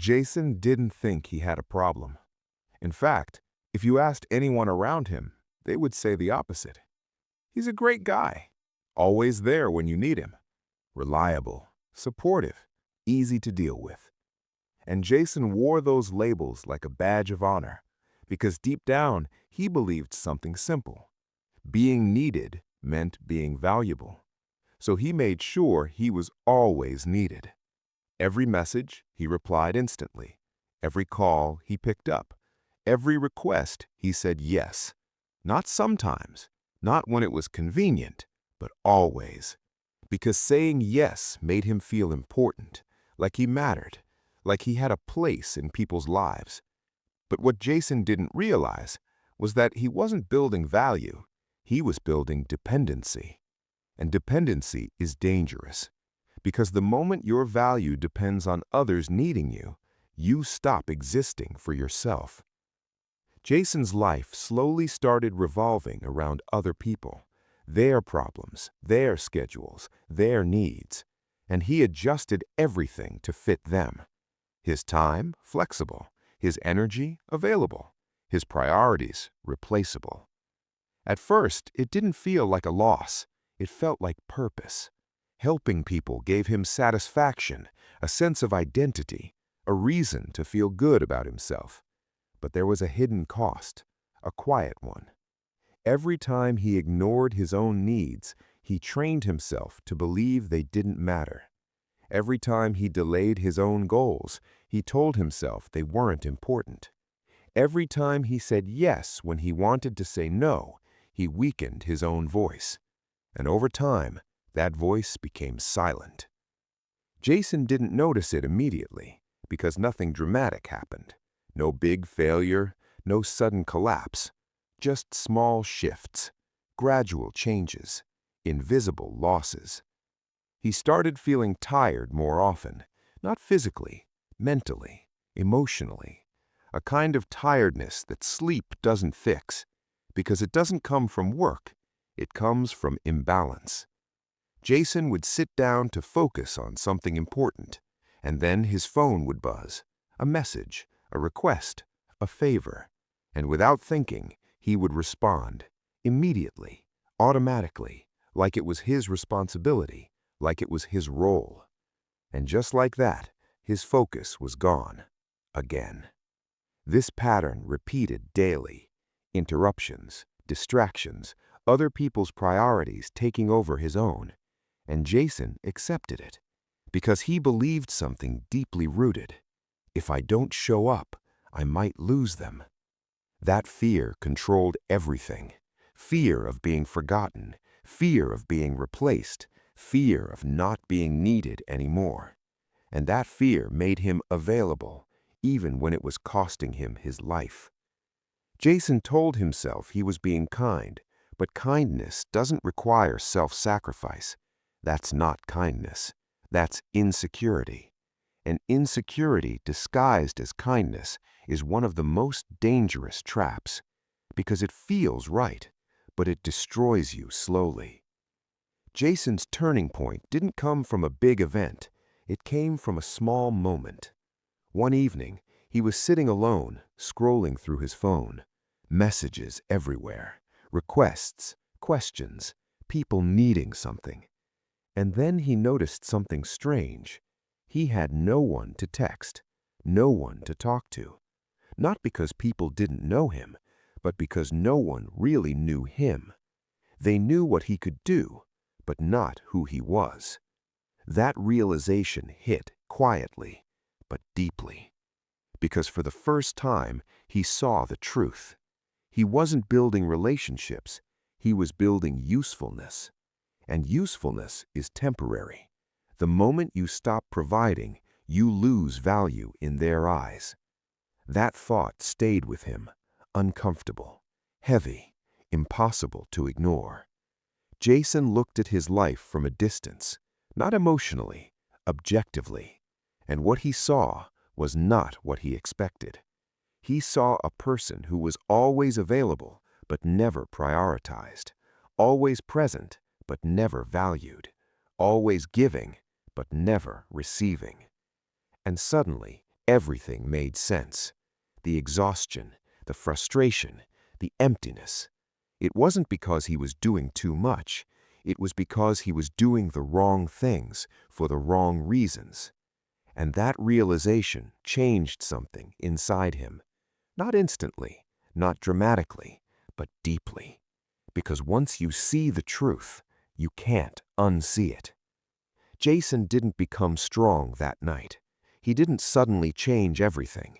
Jason didn't think he had a problem. In fact, if you asked anyone around him, they would say the opposite. He's a great guy, always there when you need him, reliable, supportive, easy to deal with. And Jason wore those labels like a badge of honor, because deep down, he believed something simple. Being needed meant being valuable. So he made sure he was always needed. Every message, he replied instantly. Every call, he picked up. Every request, he said yes. Not sometimes, not when it was convenient, but always. Because saying yes made him feel important, like he mattered, like he had a place in people's lives. But what Jason didn't realize was that he wasn't building value, he was building dependency. And dependency is dangerous, because the moment your value depends on others needing you, you stop existing for yourself. Jason's life slowly started revolving around other people, their problems, their schedules, their needs, and he adjusted everything to fit them. His time, flexible, his energy, available, his priorities, replaceable. At first, it didn't feel like a loss. It felt like purpose. Helping people gave him satisfaction, a sense of identity, a reason to feel good about himself. But there was a hidden cost, a quiet one. Every time he ignored his own needs, he trained himself to believe they didn't matter. Every time he delayed his own goals, he told himself they weren't important. Every time he said yes when he wanted to say no, he weakened his own voice. And over time, that voice became silent. Jason didn't notice it immediately, because nothing dramatic happened. No big failure, no sudden collapse, just small shifts, gradual changes, invisible losses. He started feeling tired more often, not physically, mentally, emotionally. A kind of tiredness that sleep doesn't fix, because it doesn't come from work, it comes from imbalance. Jason would sit down to focus on something important, and then his phone would buzz, a message, a request, a favor, and without thinking, he would respond, immediately, automatically, like it was his responsibility, like it was his role. And just like that, his focus was gone, again. This pattern repeated daily, interruptions, distractions, other people's priorities taking over his own, and Jason accepted it, because he believed something deeply rooted. If I don't show up, I might lose them. That fear controlled everything. Fear of being forgotten, fear of being replaced, fear of not being needed anymore. And that fear made him available, even when it was costing him his life. Jason told himself he was being kind, but kindness doesn't require self-sacrifice. That's not kindness. That's insecurity. And insecurity disguised as kindness is one of the most dangerous traps, because it feels right, but it destroys you slowly. Jason's turning point didn't come from a big event. It came from a small moment. One evening, he was sitting alone, scrolling through his phone. Messages everywhere, requests, questions, people needing something. And then he noticed something strange. He had no one to text, no one to talk to. Not because people didn't know him, but because no one really knew him. They knew what he could do, but not who he was. That realization hit quietly, but deeply. Because for the first time, he saw the truth. He wasn't building relationships, he was building usefulness. And usefulness is temporary. The moment you stop providing, you lose value in their eyes. That thought stayed with him, uncomfortable, heavy, impossible to ignore. Jason looked at his life from a distance, not emotionally, objectively. And what he saw was not what he expected. He saw a person who was always available, but never prioritized, always present, but never valued, always giving, but never receiving. And suddenly, everything made sense. The exhaustion, the frustration, the emptiness. It wasn't because he was doing too much. It was because he was doing the wrong things for the wrong reasons. And that realization changed something inside him. Not instantly, not dramatically, but deeply. Because once you see the truth, you can't unsee it. Jason didn't become strong that night. He didn't suddenly change everything.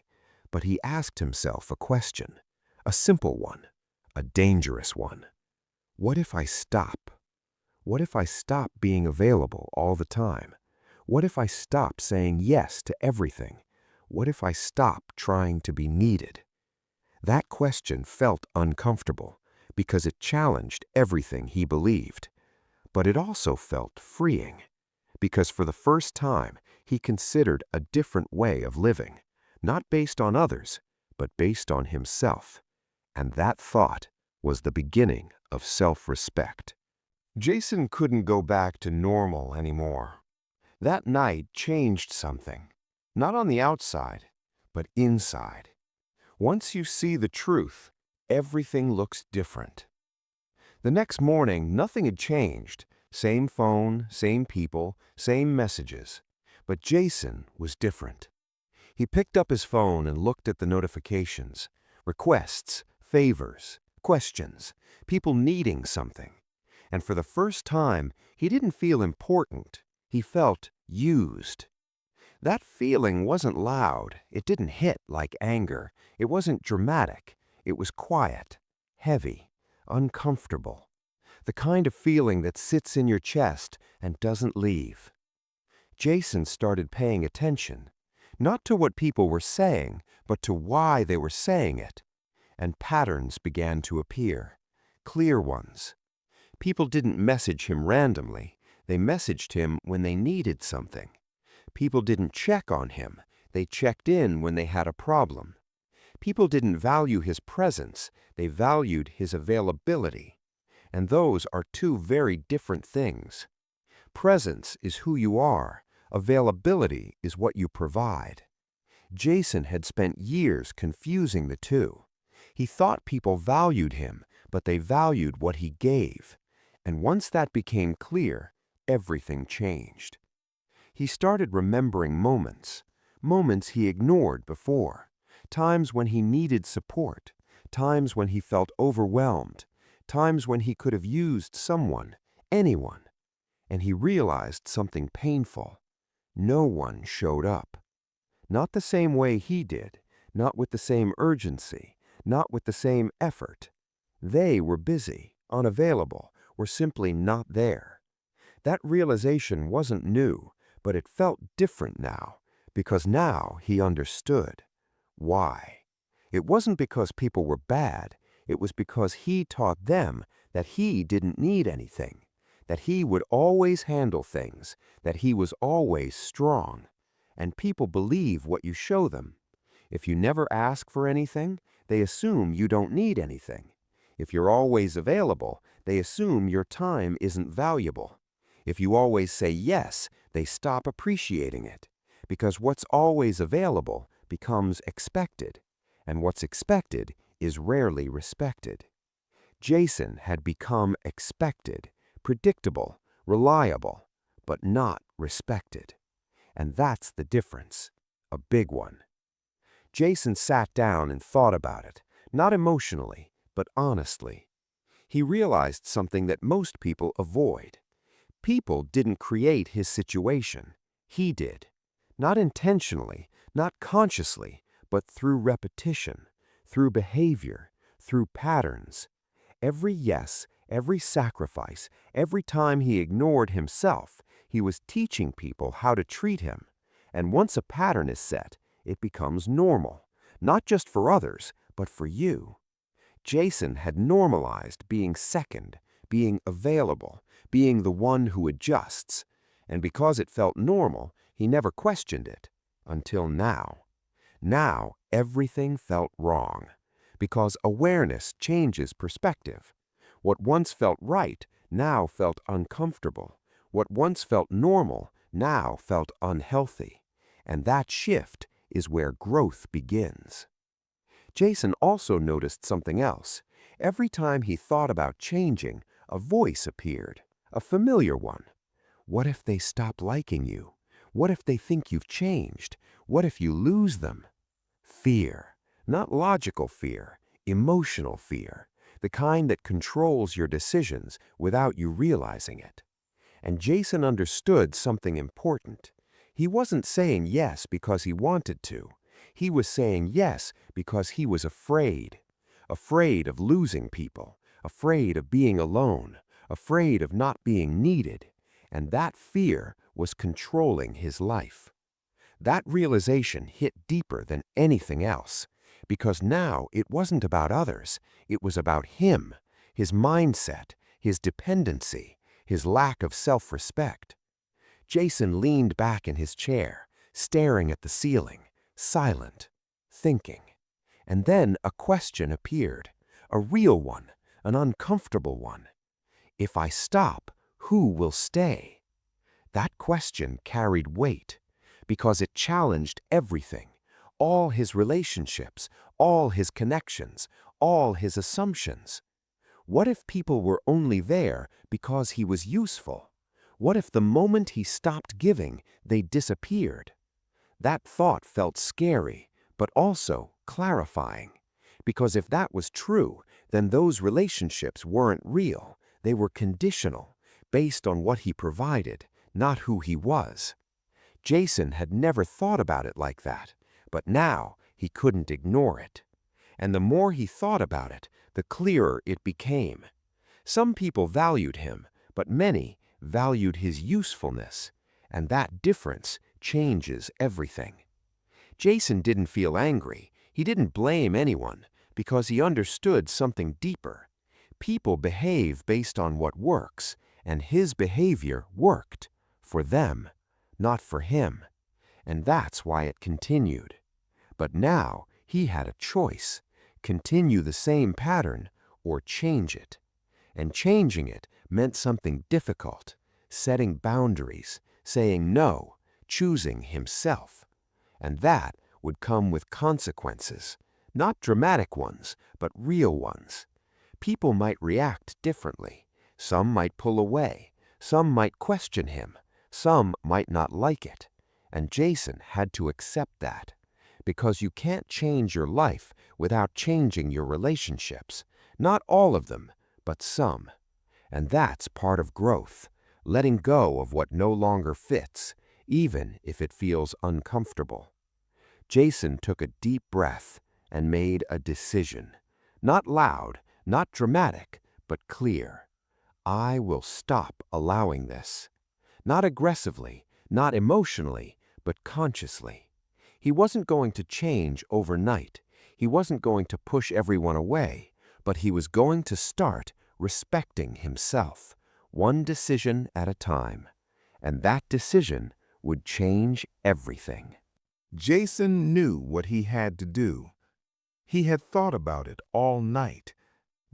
But he asked himself a question, a simple one, a dangerous one. What if I stop? What if I stop being available all the time? What if I stop saying yes to everything? What if I stop trying to be needed? That question felt uncomfortable because it challenged everything he believed. But it also felt freeing because for the first time he considered a different way of living, not based on others, but based on himself. And that thought was the beginning of self-respect. Jason couldn't go back to normal anymore. That night changed something, not on the outside, but inside. Once you see the truth, everything looks different. The next morning, nothing had changed. Same phone, same people, same messages. But Jason was different. He picked up his phone and looked at the notifications. Requests, favors, questions, people needing something. And for the first time, he didn't feel important. He felt used. That feeling wasn't loud. It didn't hit like anger. It wasn't dramatic. It was quiet, heavy, uncomfortable. The kind of feeling that sits in your chest and doesn't leave. Jason started paying attention, not to what people were saying, but to why they were saying it. And patterns began to appear, clear ones. People didn't message him randomly. They messaged him when they needed something. People didn't check on him. They checked in when they had a problem. People didn't value his presence. They valued his availability. And those are two very different things. Presence is who you are. Availability is what you provide. Jason had spent years confusing the two. He thought people valued him, but they valued what he gave. And once that became clear, everything changed. He started remembering moments he ignored before, times when he needed support, times when he felt overwhelmed, times when he could have used someone, anyone. And he realized something painful. No one showed up. Not the same way he did, not with the same urgency, not with the same effort. They were busy, unavailable, were simply not there. That realization wasn't new, but it felt different now, because now he understood. Why? It wasn't because people were bad. It was because he taught them that he didn't need anything, that he would always handle things, that he was always strong. And people believe what you show them. If you never ask for anything, they assume you don't need anything. If you're always available, they assume your time isn't valuable. If you always say yes, they stop appreciating it. Because what's always available becomes expected, and what's expected is rarely respected. Jason had become expected, predictable, reliable, but not respected. And that's the difference, a big one. Jason sat down and thought about it, not emotionally, but honestly. He realized something that most people avoid. People didn't create his situation. He did. Not intentionally, not consciously, but through repetition, through behavior, through patterns. Every yes, every sacrifice, every time he ignored himself, he was teaching people how to treat him. And once a pattern is set, it becomes normal, not just for others, but for you. Jason had normalized being second, being available, being the one who adjusts. And because it felt normal, he never questioned it. Until now. Now, everything felt wrong. Because awareness changes perspective. What once felt right now felt uncomfortable. What once felt normal now felt unhealthy. And that shift is where growth begins. Jason also noticed something else. Every time he thought about changing, a voice appeared, a familiar one. What if they stop liking you? What if they think you've changed? What if you lose them? Fear, not logical fear, emotional fear, the kind that controls your decisions without you realizing it. And Jason understood something important. He wasn't saying yes because he wanted to. He was saying yes because he was afraid. Afraid of losing people, afraid of being alone, afraid of not being needed. And that fear was controlling his life. That realization hit deeper than anything else, because now it wasn't about others, it was about him, his mindset, his dependency, his lack of self-respect. Jason leaned back in his chair, staring at the ceiling, silent, thinking. And then a question appeared, a real one, an uncomfortable one. If I stop, who will stay? That question carried weight, because it challenged everything, all his relationships, all his connections, all his assumptions. What if people were only there because he was useful? What if the moment he stopped giving, they disappeared? That thought felt scary, but also clarifying. Because if that was true, then those relationships weren't real. They were conditional, based on what he provided, not who he was. Jason had never thought about it like that, but now he couldn't ignore it. And the more he thought about it, the clearer it became. Some people valued him, but many valued his usefulness, and that difference changes everything. Jason didn't feel angry. He didn't blame anyone, because he understood something deeper. People behave based on what works, and his behavior worked for them, not for him. And that's why it continued. But now he had a choice: continue the same pattern or change it. And changing it meant something difficult: setting boundaries, saying no, choosing himself. And that would come with consequences, not dramatic ones, but real ones. People might react differently. Some might pull away. Some might question him. Some might not like it. And Jason had to accept that. Because you can't change your life without changing your relationships. Not all of them, but some. And that's part of growth, letting go of what no longer fits, even if it feels uncomfortable. Jason took a deep breath and made a decision. Not loud, not dramatic, but clear. I will stop allowing this. Not aggressively, not emotionally, but consciously. He wasn't going to change overnight. He wasn't going to push everyone away, but he was going to start respecting himself, one decision at a time. And that decision would change everything. Jason knew what he had to do. He had thought about it all night,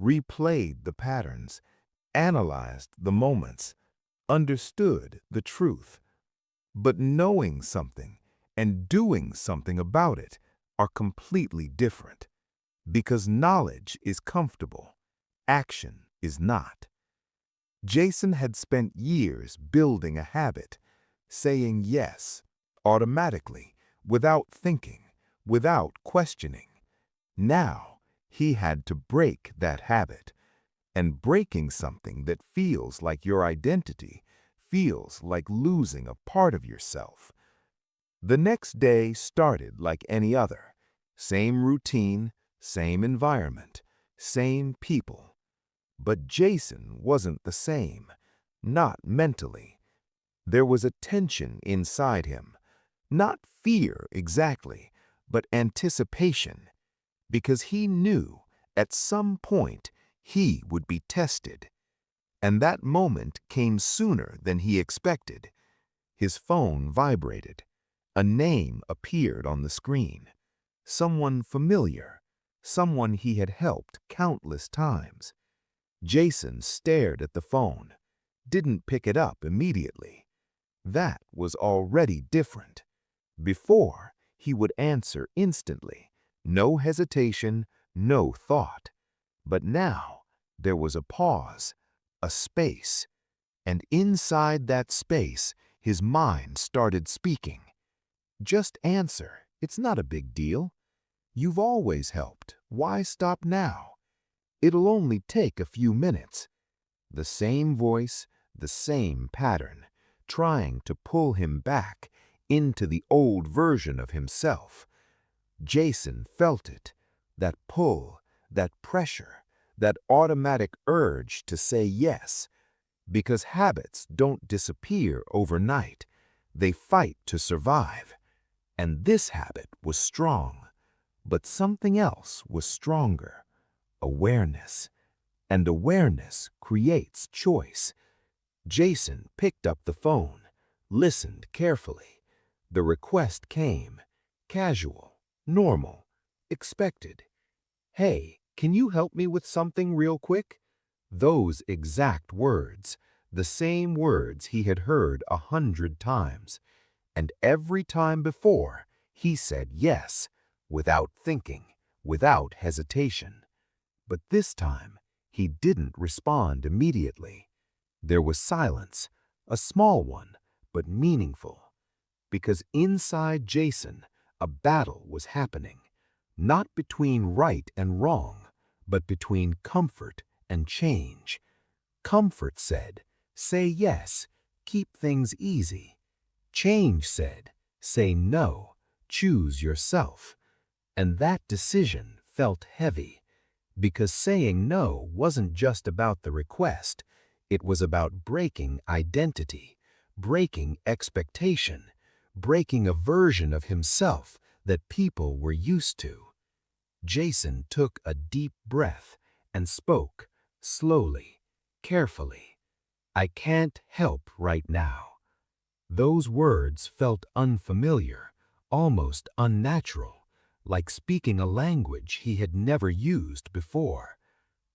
replayed the patterns, analyzed the moments, understood the truth. But knowing something and doing something about it are completely different. Because knowledge is comfortable, action is not. Jason had spent years building a habit, saying yes, automatically, without thinking, without questioning. Now, he had to break that habit. And breaking something that feels like your identity feels like losing a part of yourself. The next day started like any other. Same routine, same environment, same people. But Jason wasn't the same, not mentally. There was a tension inside him, not fear exactly, but anticipation, because he knew at some point he would be tested. And that moment came sooner than he expected. His phone vibrated. A name appeared on the screen. Someone familiar, someone he had helped countless times. Jason stared at the phone, didn't pick it up immediately. That was already different. Before, He would answer instantly. No hesitation, no thought. But now there was a pause, a space, and inside that space, his mind started speaking. Just answer. It's not a big deal. You've always helped. Why stop now? It'll only take a few minutes. The same voice, the same pattern, trying to pull him back into the old version of himself. Jason felt it, that pull, that pressure, that automatic urge to say yes, because habits don't disappear overnight. They fight to survive. And this habit was strong, but something else was stronger: awareness. And awareness creates choice. Jason picked up the phone, listened carefully. The request came, casual, normal, expected. "Hey, can you help me with something real quick?" Those exact words, the same words he had heard 100 times. And every time before, he said yes, without thinking, without hesitation. But this time, he didn't respond immediately. There was silence, a small one, but meaningful. Because inside Jason, a battle was happening, not between right and wrong, but between comfort and change. Comfort said, "Say yes, keep things easy." Change said, "Say no, choose yourself." And that decision felt heavy, because saying no wasn't just about the request. It was about breaking identity, breaking expectation, breaking a version of himself that people were used to. Jason took a deep breath and spoke, slowly, carefully. "I can't help right now." Those words felt unfamiliar, almost unnatural, like speaking a language he had never used before.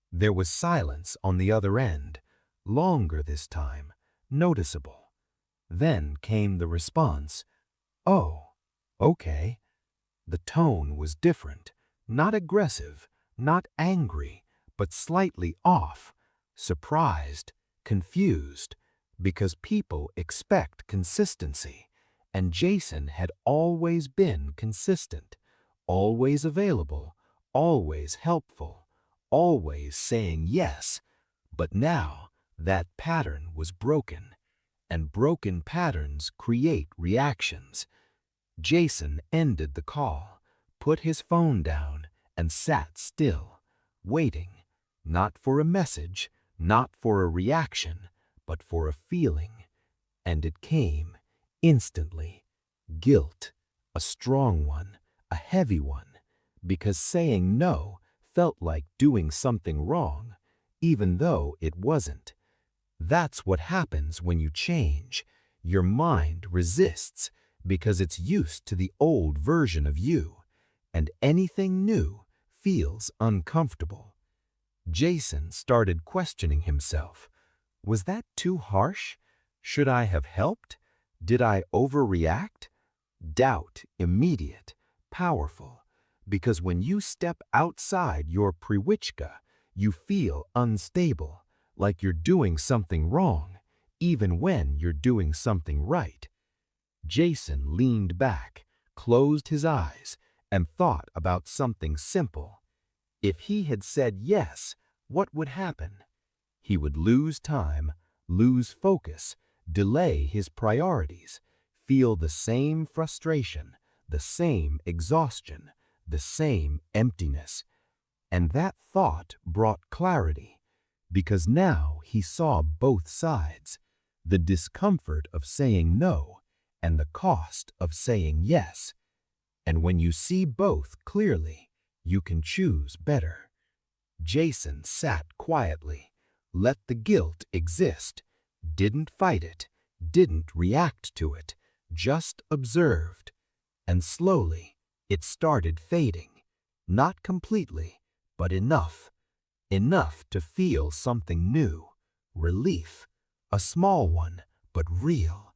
There was silence on the other end, longer this time, noticeable. Then came the response, "Oh, okay." The tone was different, not aggressive, not angry, but slightly off, surprised, confused, because people expect consistency, and Jason had always been consistent, always available, always helpful, always saying yes. But now that pattern was broken, and broken patterns create reactions. Jason ended the call, put his phone down, and sat still, waiting, not for a message, not for a reaction, but for a feeling. And it came, instantly. Guilt, a strong one, a heavy one, because saying no felt like doing something wrong, even though it wasn't. That's what happens when you change. Your mind resists because it's used to the old version of you, and anything new feels uncomfortable. Jason started questioning himself. Was that too harsh? Should I have helped? Did I overreact? Doubt, immediate, powerful, because when you step outside your priwichka, you feel unstable, like you're doing something wrong, even when you're doing something right. Jason leaned back, closed his eyes, and thought about something simple. If he had said yes, what would happen? He would lose time, lose focus, delay his priorities, feel the same frustration, the same exhaustion, the same emptiness. And that thought brought clarity, because now he saw both sides, the discomfort of saying no and the cost of saying yes. And when you see both clearly, you can choose better. Jason sat quietly, let the guilt exist, didn't fight it, didn't react to it, just observed. And slowly, it started fading, not completely, but enough. Enough to feel something new, relief, a small one, but real.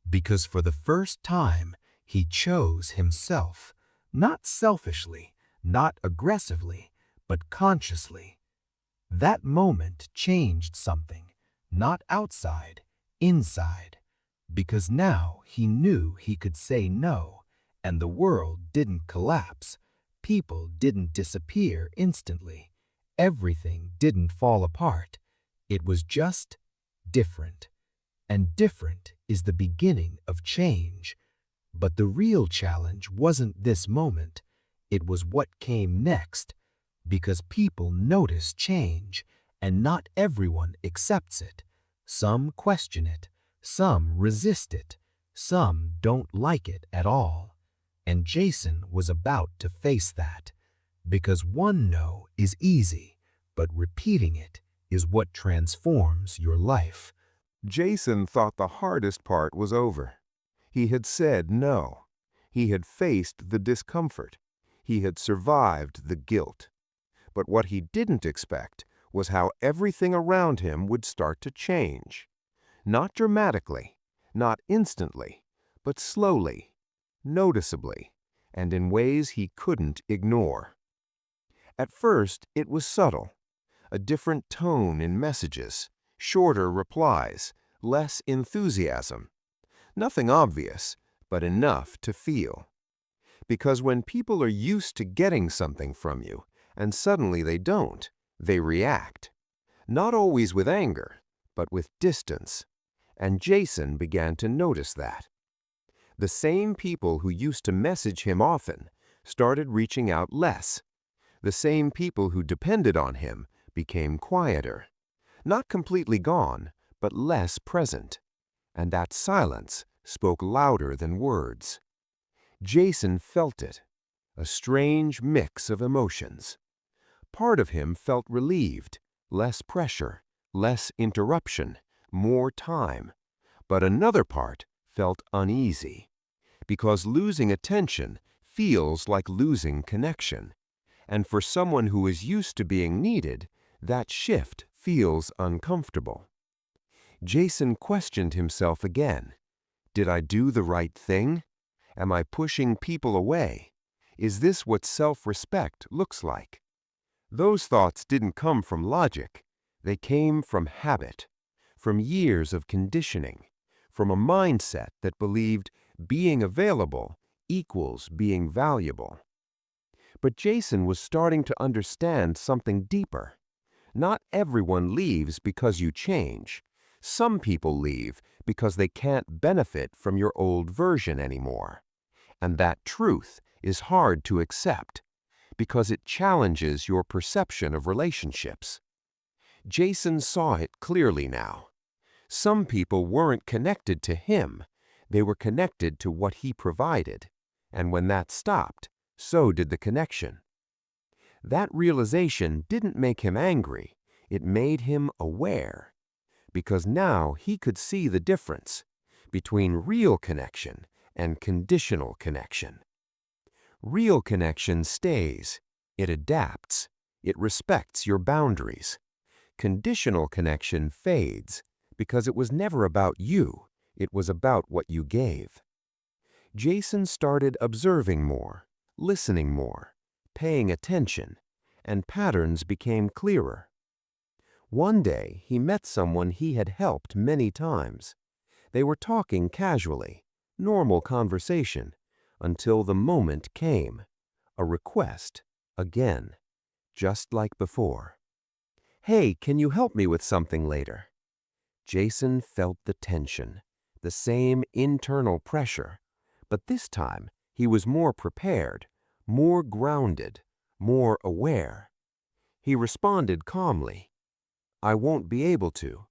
Because for the first time, He chose himself, not selfishly, not aggressively, but consciously. That moment changed something, not outside, inside, because now he knew he could say no, and the world didn't collapse. People didn't disappear instantly. Everything didn't fall apart. It was just different. And different is the beginning of change. But the real challenge wasn't this moment. It was what came next, because people notice change, and not everyone accepts it. Some question it, some resist it, some don't like it at all. And Jason was about to face that, because one no is easy, but repeating it is what transforms your life. Jason thought the hardest part was over. He had said no. He had faced the discomfort. He had survived the guilt. But what he didn't expect was how everything around him would start to change. Not dramatically, not instantly, but slowly, noticeably, and in ways he couldn't ignore. At first, it was subtle. A different tone in messages, shorter replies, less enthusiasm. Nothing obvious, but enough to feel. Because when people are used to getting something from you, and suddenly they don't, they react. Not always with anger, but with distance. And Jason began to notice that. The same people who used to message him often started reaching out less. The same people who depended on him became quieter. Not completely gone, but less present. And that silence spoke louder than words. Jason felt it, a strange mix of emotions. Part of him felt relieved, less pressure, less interruption, more time. But another part felt uneasy, because losing attention feels like losing connection. And for someone who is used to being needed, that shift feels uncomfortable. Jason questioned himself again. Did I do the right thing? Am I pushing people away? Is this what self-respect looks like? Those thoughts didn't come from logic. They came from habit, from years of conditioning, from a mindset that believed being available equals being valuable. But Jason was starting to understand something deeper. Not everyone leaves because you change. Some people leave because they can't benefit from your old version anymore. And that truth is hard to accept because it challenges your perception of relationships. Jason saw it clearly now. Some people weren't connected to him. They were connected to what he provided. And when that stopped, so did the connection. That realization didn't make him angry. It made him aware. Because now he could see the difference between real connection and conditional connection. Real connection stays. It adapts. It respects your boundaries. Conditional connection fades because it was never about you. It was about what you gave. Jason started observing more, listening more, paying attention, and patterns became clearer. One day, he met someone he had helped many times. They were talking casually, normal conversation, until the moment came. A request, again, just like before. Hey, can you help me with something later? Jason felt the tension, the same internal pressure, but this time he was more prepared, more grounded, more aware. He responded calmly, I won't be able to.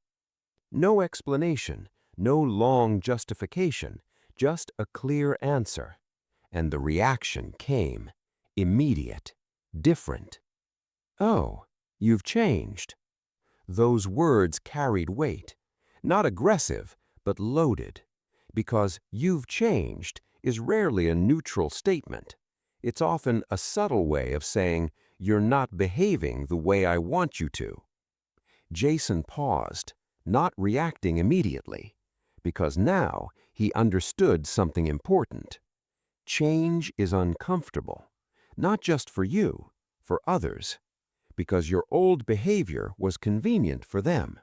No explanation, no long justification, just a clear answer. And the reaction came, immediate, different. Oh, you've changed. Those words carried weight, not aggressive, but loaded, because you've changed is rarely a neutral statement. It's often a subtle way of saying, you're not behaving the way I want you to. Jason paused, not reacting immediately, because now he understood something important. change is uncomfortable, not just for you, for others, because your old behavior was convenient for them,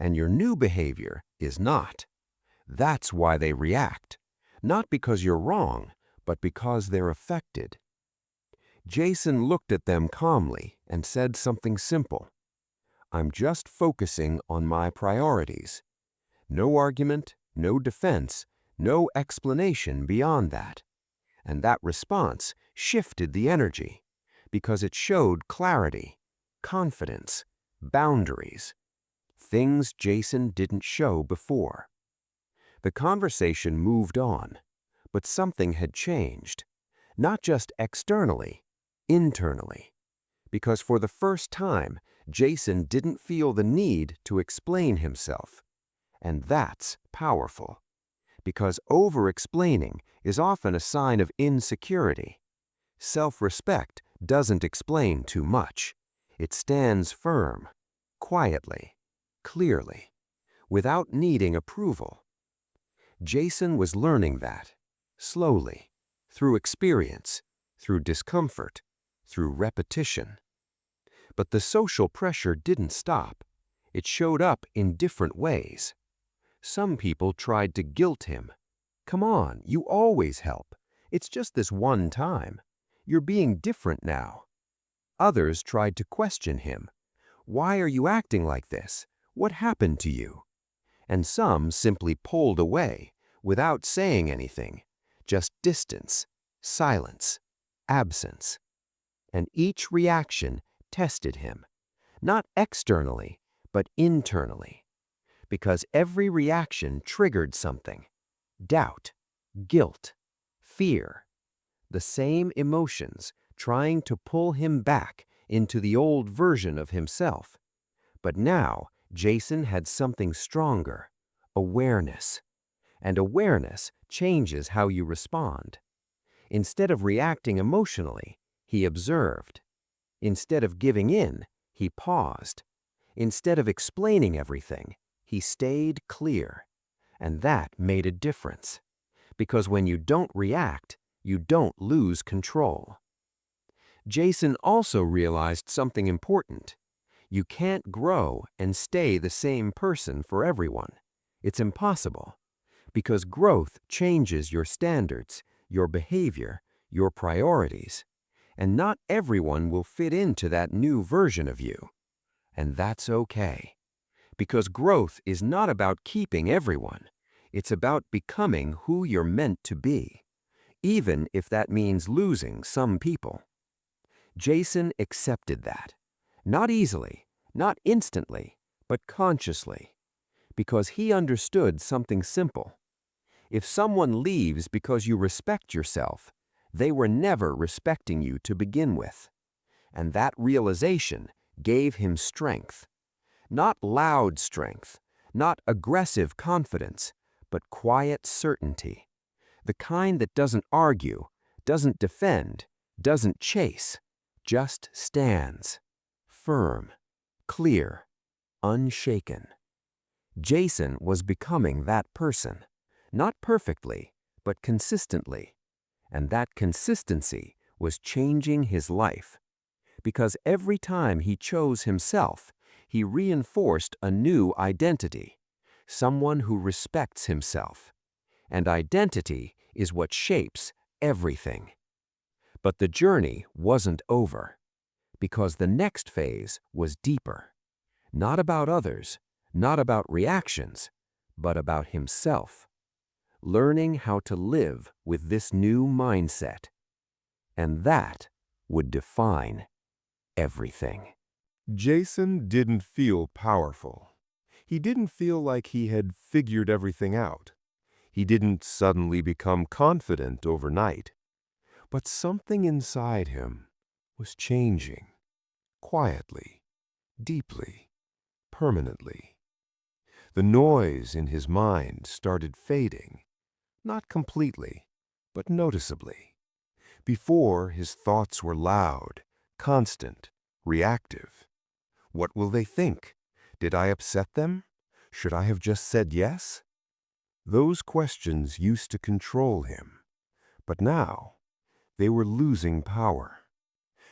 and your new behavior is not. That's why they react, not because you're wrong, but because they're affected. Jason looked at them calmly and said something simple. I'm just focusing on my priorities. No argument, no defense, no explanation beyond that. And that response shifted the energy because it showed clarity, confidence, boundaries, things Jason didn't show before. The conversation moved on, but something had changed, not just externally, internally, because for the first time, Jason didn't feel the need to explain himself. And that's powerful, because over-explaining is often a sign of insecurity. Self-respect doesn't explain too much. It stands firm, quietly, clearly, without needing approval. Jason was learning that, slowly, through experience, through discomfort, through repetition. But the social pressure didn't stop. It showed up in different ways. Some people tried to guilt him. Come on, you always help. It's just this one time. You're being different now. Others tried to question him. Why are you acting like this? What happened to you? And some simply pulled away without saying anything, just distance, silence, absence. And each reaction tested him, not externally, but internally, because every reaction triggered something: doubt, guilt, fear, the same emotions trying to pull him back into the old version of himself. But now Jason had something stronger: awareness. And awareness changes how you respond. Instead of reacting emotionally, he observed. Instead of giving in, he paused. Instead of explaining everything, he stayed clear. And that made a difference. Because when you don't react, you don't lose control. Jason also realized something important. You can't grow and stay the same person for everyone. It's impossible. Because growth changes your standards, your behavior, your priorities. And not everyone will fit into that new version of you. And that's okay. Because growth is not about keeping everyone. It's about becoming who you're meant to be, even if that means losing some people. Jason accepted that. Not easily, not instantly, but consciously. Because he understood something simple. If someone leaves because you respect yourself, they were never respecting you to begin with. And that realization gave him strength. Not loud strength, not aggressive confidence, but quiet certainty. The kind that doesn't argue, doesn't defend, doesn't chase, just stands. Firm, clear, unshaken. Jason was becoming that person. Not perfectly, but consistently. And that consistency was changing his life. Because every time he chose himself, he reinforced a new identity, someone who respects himself. And identity is what shapes everything. But the journey wasn't over, because the next phase was deeper. Not about others, not about reactions, but about himself. Learning how to live with this new mindset. And that would define everything. Jason didn't feel powerful. He didn't feel like he had figured everything out. He didn't suddenly become confident overnight. But something inside him was changing, quietly, deeply, permanently. The noise in his mind started fading, not completely, but noticeably. Before, his thoughts were loud, constant, reactive. What will they think? Did I upset them? Should I have just said yes? Those questions used to control him. But now, they were losing power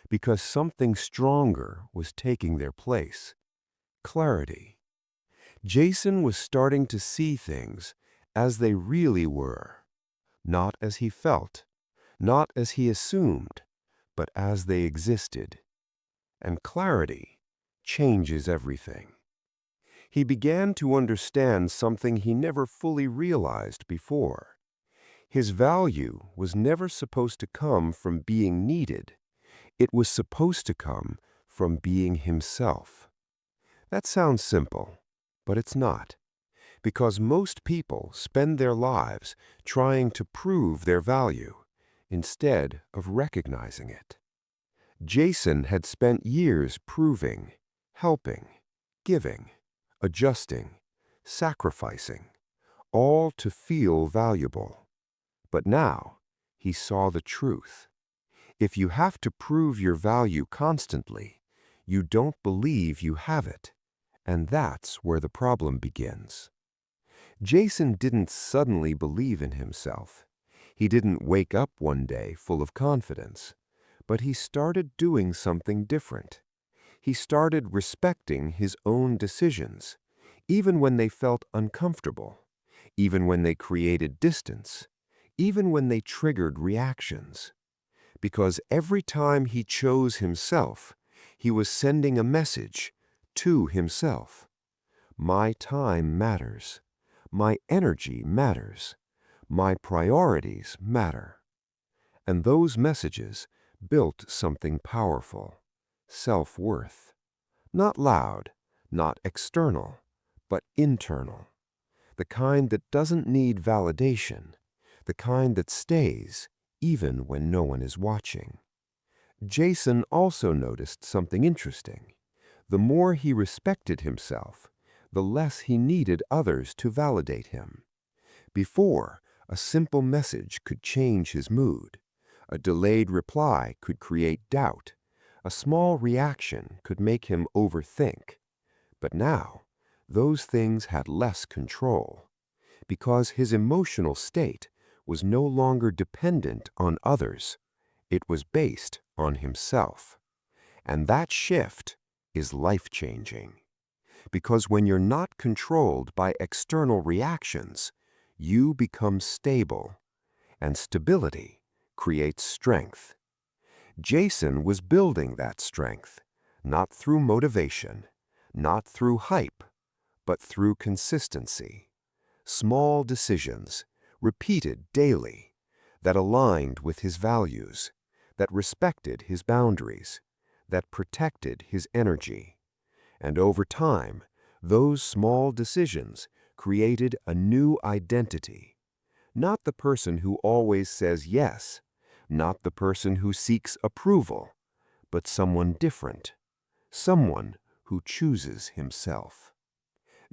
because something stronger was taking their place. Clarity. Jason was starting to see things as they really were, not as he felt, not as he assumed, but as they existed. And clarity changes everything. He began to understand something he never fully realized before. His value was never supposed to come from being needed. It was supposed to come from being himself. That sounds simple, but it's not, because most people spend their lives trying to prove their value instead of recognizing it. Jason had spent years proving, helping, giving, adjusting, sacrificing, all to feel valuable. But now he saw the truth. If you have to prove your value constantly, you don't believe you have it, and that's where the problem begins. Jason didn't suddenly believe in himself. He didn't wake up one day full of confidence, but he started doing something different. He started respecting his own decisions, even when they felt uncomfortable, even when they created distance, even when they triggered reactions. Because every time he chose himself, he was sending a message to himself. My time matters. My energy matters. My priorities matter. And those messages built something powerful: self-worth. Not loud, not external, but internal. The kind that doesn't need validation, the kind that stays even when no one is watching. Jason also noticed something interesting. The more he respected himself, the less he needed others to validate him. Before, a simple message could change his mood. A delayed reply could create doubt. A small reaction could make him overthink. But now, those things had less control, because his emotional state was no longer dependent on others. It was based on himself. And that shift is life-changing. Because when you're not controlled by external reactions, you become stable, and stability creates strength. Jason was building that strength, not through motivation, not through hype, but through consistency. Small decisions, repeated daily, that aligned with his values, that respected his boundaries, that protected his energy. And over time, those small decisions created a new identity. Not the person who always says yes, not the person who seeks approval, but someone different, someone who chooses himself.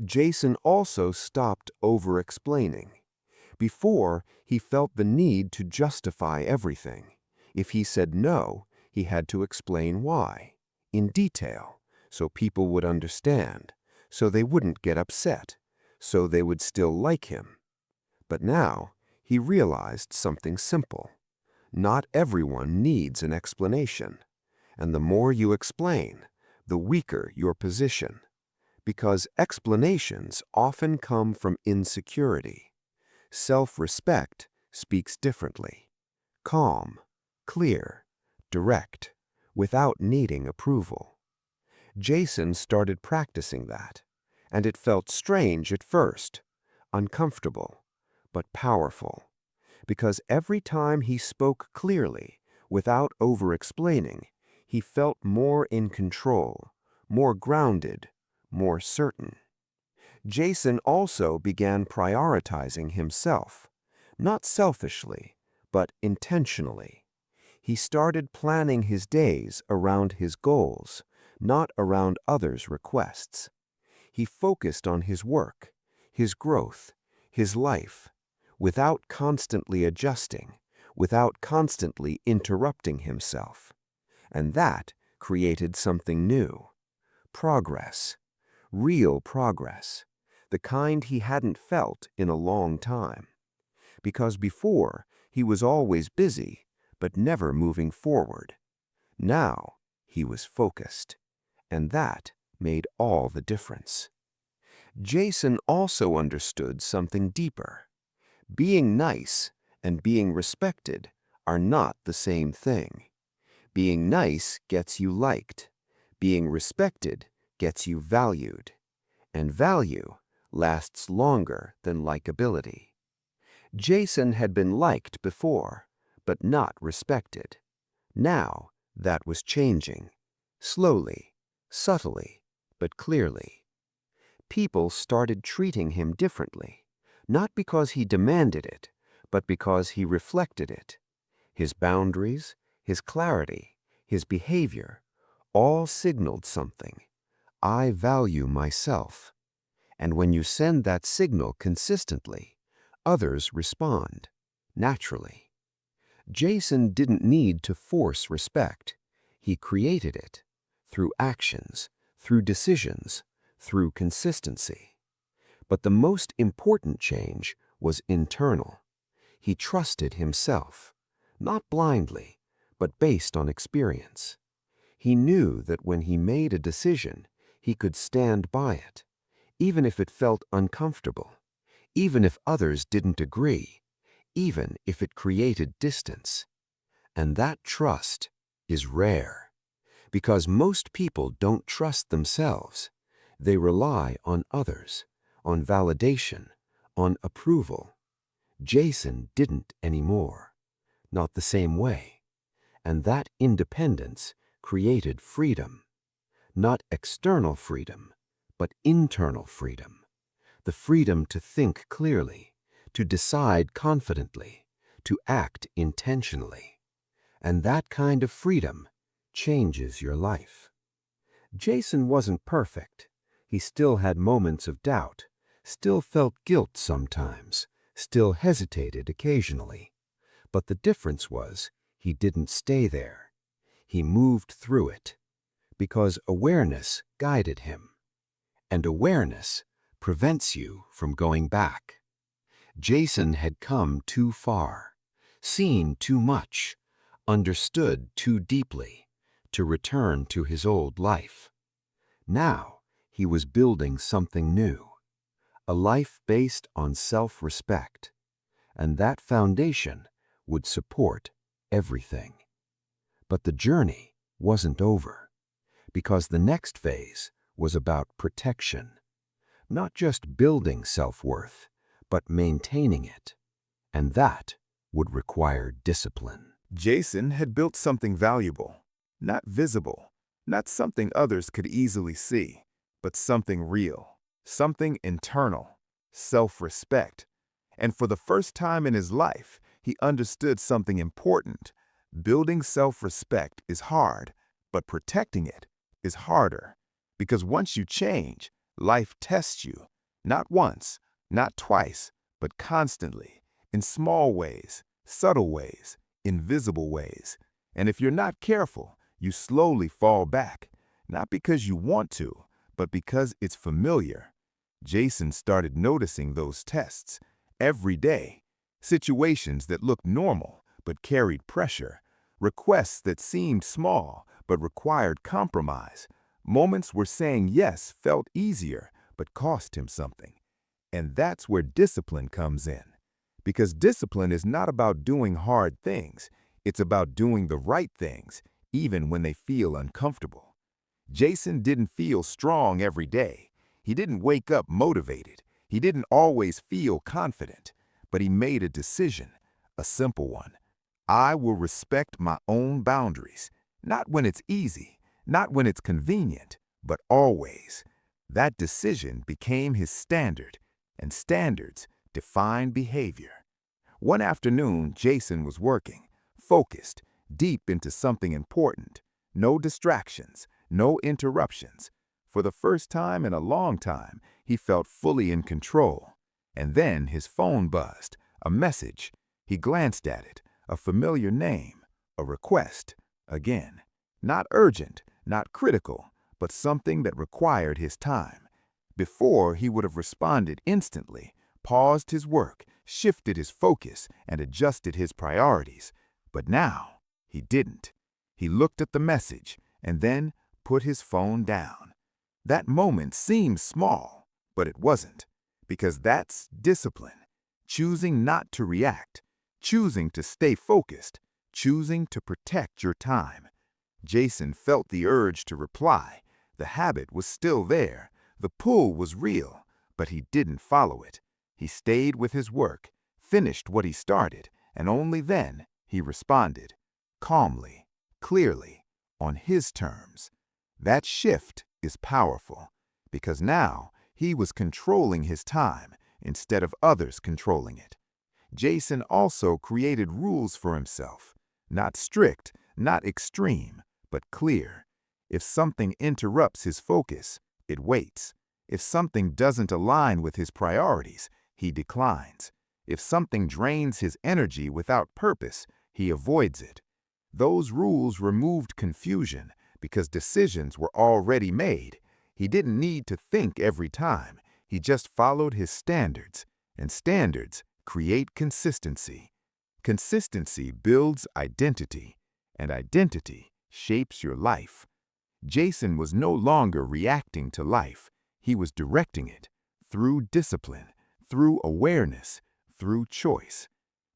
Jason also stopped over-explaining. Before, he felt the need to justify everything. If he said no, he had to explain why, in detail, so people would understand, so they wouldn't get upset, so they would still like him. But now, he realized something simple. Not everyone needs an explanation, and the more you explain, the weaker your position, because explanations often come from insecurity. Self-respect speaks differently: calm, clear, direct, without needing approval. Jason started practicing that, and it felt strange at first, uncomfortable, but powerful, because every time he spoke clearly, without over-explaining, he felt more in control, more grounded, more certain. Jason also began prioritizing himself, not selfishly, but intentionally. He started planning his days around his goals, not around others' requests. He focused on his work, his growth, his life, without constantly adjusting, without constantly interrupting himself. And that created something new: progress, real progress, the kind he hadn't felt in a long time. Because before, He was always busy, but never moving forward. Now he was focused, and that made all the difference. Jason also understood something deeper. Being nice and being respected are not the same thing. Being nice gets you liked. Being respected gets you valued. And value lasts longer than likability. Jason had been liked before, but not respected. Now that was changing. Slowly, subtly, but clearly. People started treating him differently, not because he demanded it, but because he reflected it. His boundaries, his clarity, his behavior, all signaled something. I value myself. And when you send that signal consistently, others respond, naturally. Jason didn't need to force respect. He created it, through actions, through decisions, through consistency. But the most important change was internal. He trusted himself, not blindly, but based on experience. He knew that when he made a decision, he could stand by it, even if it felt uncomfortable, even if others didn't agree, even if it created distance. And that trust is rare, because most people don't trust themselves. They rely on others, on validation, on approval. Jason didn't anymore, not the same way. And that independence created freedom, not external freedom, but internal freedom. The freedom to think clearly, to decide confidently, to act intentionally. And that kind of freedom changes your life. Jason wasn't perfect. He still had moments of doubt, still felt guilt sometimes, still hesitated occasionally. But the difference was he didn't stay there. He moved through it, because awareness guided him. And awareness prevents you from going back. Jason had come too far, seen too much, understood too deeply, to return to his old life. Now he was building something new, a life based on self-respect, and that foundation would support everything. But the journey wasn't over, because the next phase was about protection, not just building self-worth, but maintaining it, and that would require discipline. Jason had built something valuable, not visible, not something others could easily see, but something real, something internal, self-respect. And for the first time in his life, he understood something important. Building self-respect is hard, but protecting it is harder. Because once you change, life tests you, not once, not twice, but constantly, in small ways, subtle ways, invisible ways. And if you're not careful, you slowly fall back, not because you want to, but because it's familiar. Jason started noticing those tests every day, situations that looked normal but carried pressure, requests that seemed small but required compromise, moments where saying yes felt easier but cost him something. And that's where discipline comes in. Because discipline is not about doing hard things, it's about doing the right things, even when they feel uncomfortable. Jason didn't feel strong every day. He didn't wake up motivated. He didn't always feel confident. But he made a decision, a simple one. I will respect my own boundaries, not when it's easy, not when it's convenient, but always. That decision became his standard, and standards define behavior. One afternoon, Jason was working, focused, deep into something important. No distractions, no interruptions. For the first time in a long time, he felt fully in control. And then his phone buzzed, a message. He glanced at it, a familiar name, a request. Again, not urgent, not critical, but something that required his time. Before, he would have responded instantly, paused his work, shifted his focus, and adjusted his priorities. But now, he didn't. He looked at the message and then put his phone down. That moment seemed small, but it wasn't, because that's discipline. Choosing not to react, choosing to stay focused, choosing to protect your time. Jason felt the urge to reply. The habit was still there. The pull was real, but he didn't follow it. He stayed with his work, finished what he started, and only then he responded, calmly, clearly, on his terms. That shift is powerful, because now he was controlling his time instead of others controlling it. Jason also created rules for himself, not strict, not extreme, but clear. If something interrupts his focus, it waits. If something doesn't align with his priorities, he declines. If something drains his energy without purpose, he avoids it. Those rules removed confusion because decisions were already made. He didn't need to think every time. He just followed his standards, and standards create consistency. Consistency builds identity, and identity shapes your life. Jason was no longer reacting to life. He was directing it through discipline, through awareness, through choice.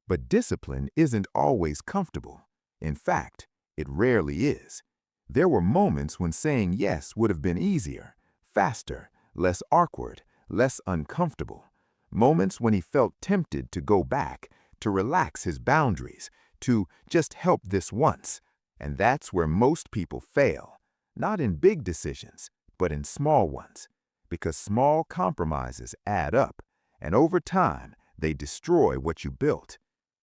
But discipline isn't always comfortable. In fact, it rarely is. There were moments when saying yes would have been easier, faster, less awkward, less uncomfortable. Moments when he felt tempted to go back, to relax his boundaries, to just help this once. And that's where most people fail. Not in big decisions, but in small ones. Because small compromises add up, and over time, they destroy what you built.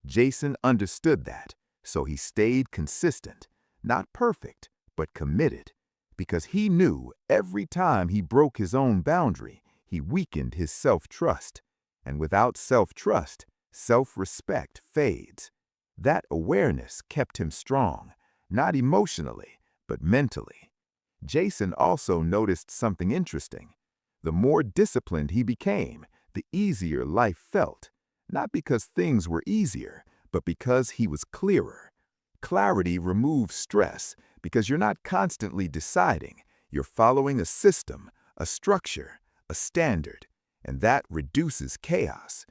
Jason understood that, so he stayed consistent, not perfect, but committed. Because he knew every time he broke his own boundary, he weakened his self-trust. And without self-trust, self-respect fades. That awareness kept him strong, not emotionally, but mentally. Jason also noticed something interesting. The more disciplined he became, the easier life felt. Not because things were easier, but because he was clearer. Clarity removes stress because you're not constantly deciding. You're following a system, a structure, a standard, and that reduces chaos.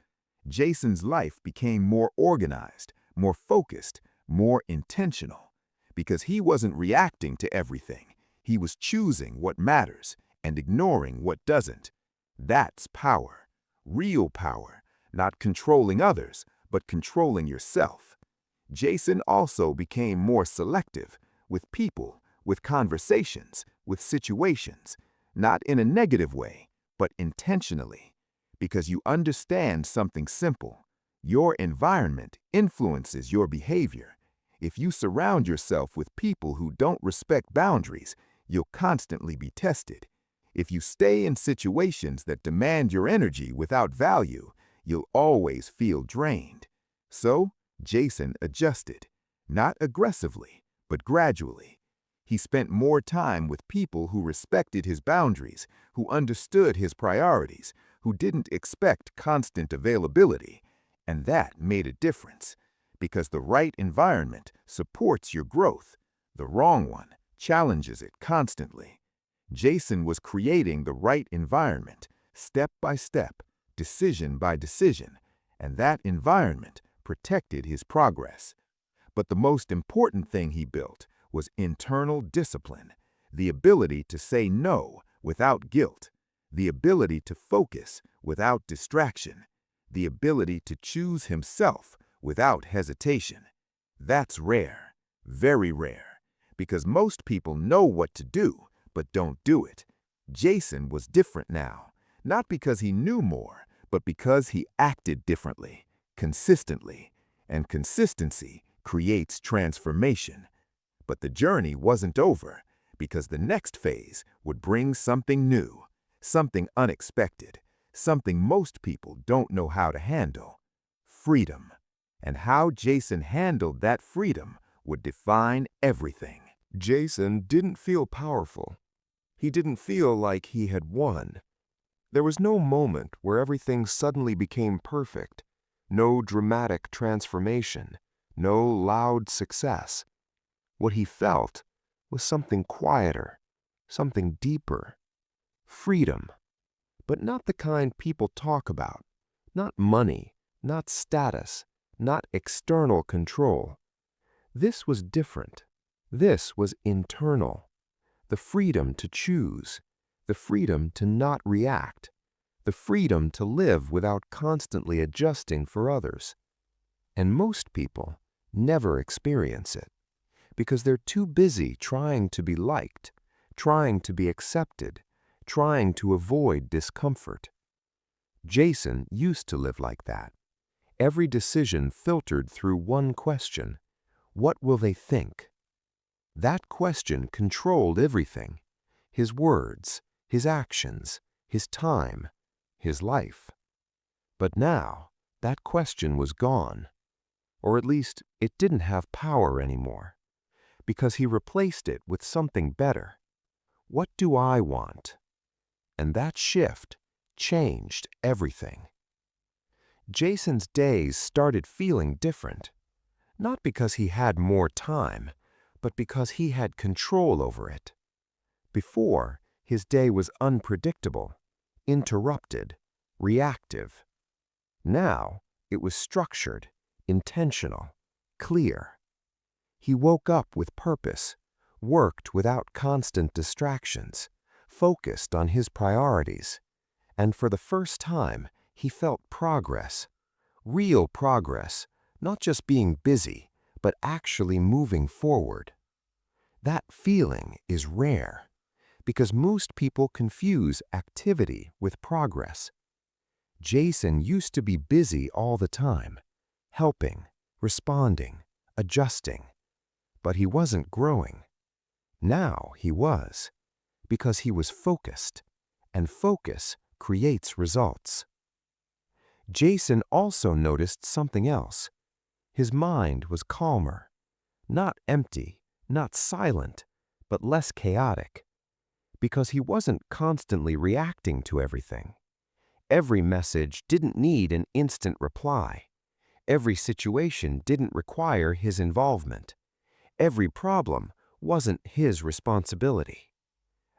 Jason's life became more organized, more focused, more intentional. Because he wasn't reacting to everything. He was choosing what matters and ignoring what doesn't. That's power, real power, not controlling others, but controlling yourself. Jason also became more selective with people, with conversations, with situations, not in a negative way, but intentionally. Because you understand something simple. Your environment influences your behavior. If you surround yourself with people who don't respect boundaries, you'll constantly be tested. If you stay in situations that demand your energy without value, you'll always feel drained. So, Jason adjusted, not aggressively, but gradually. He spent more time with people who respected his boundaries, who understood his priorities, who didn't expect constant availability. And that made a difference, because the right environment supports your growth. The wrong one challenges it constantly. Jason was creating the right environment, step by step, decision by decision, and that environment protected his progress. But the most important thing he built was internal discipline, the ability to say no without guilt, the ability to focus without distraction, the ability to choose himself without hesitation. That's rare, very rare, because most people know what to do, but don't do it. Jason was different now, not because he knew more, but because he acted differently, consistently, and consistency creates transformation. But the journey wasn't over, because the next phase would bring something new, something unexpected, something most people don't know how to handle: freedom. And how Jason handled that freedom would define everything. Jason didn't feel powerful. He didn't feel like he had won. There was no moment where everything suddenly became perfect, no dramatic transformation, no loud success. What he felt was something quieter, something deeper. Freedom, but not the kind people talk about. Not money, not status, not external control. This was different. This was internal. The freedom to choose, the freedom to not react, the freedom to live without constantly adjusting for others. And most people never experience it because they're too busy trying to be liked, trying to be accepted, trying to avoid discomfort. Jason used to live like that. Every decision filtered through one question: what will they think? That question controlled everything: his words, his actions, his time, his life. But now, that question was gone. Or at least, it didn't have power anymore, because he replaced it with something better. What do I want? And that shift changed everything. Jason's days started feeling different, not because he had more time, but because he had control over it. Before, his day was unpredictable, interrupted, reactive. Now, it was structured, intentional, clear. He woke up with purpose, worked without constant distractions, focused on his priorities, and for the first time, he felt progress. Real progress, not just being busy, but actually moving forward. That feeling is rare, because most people confuse activity with progress. Jason used to be busy all the time, helping, responding, adjusting, but he wasn't growing. Now he was, because he was focused, and focus creates results. Jason also noticed something else. His mind was calmer, not empty, not silent, but less chaotic, because he wasn't constantly reacting to everything. Every message didn't need an instant reply. Every situation didn't require his involvement. Every problem wasn't his responsibility.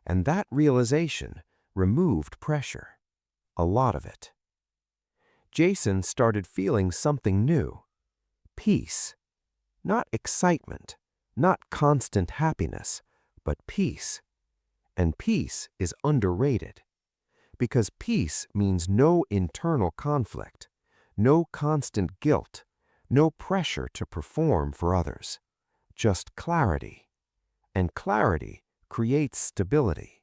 And that realization removed pressure, a lot of it. Jason started feeling something new: peace. Not excitement, not constant happiness, but peace. And peace is underrated, because peace means no internal conflict, no constant guilt, no pressure to perform for others, just clarity. And clarity creates stability.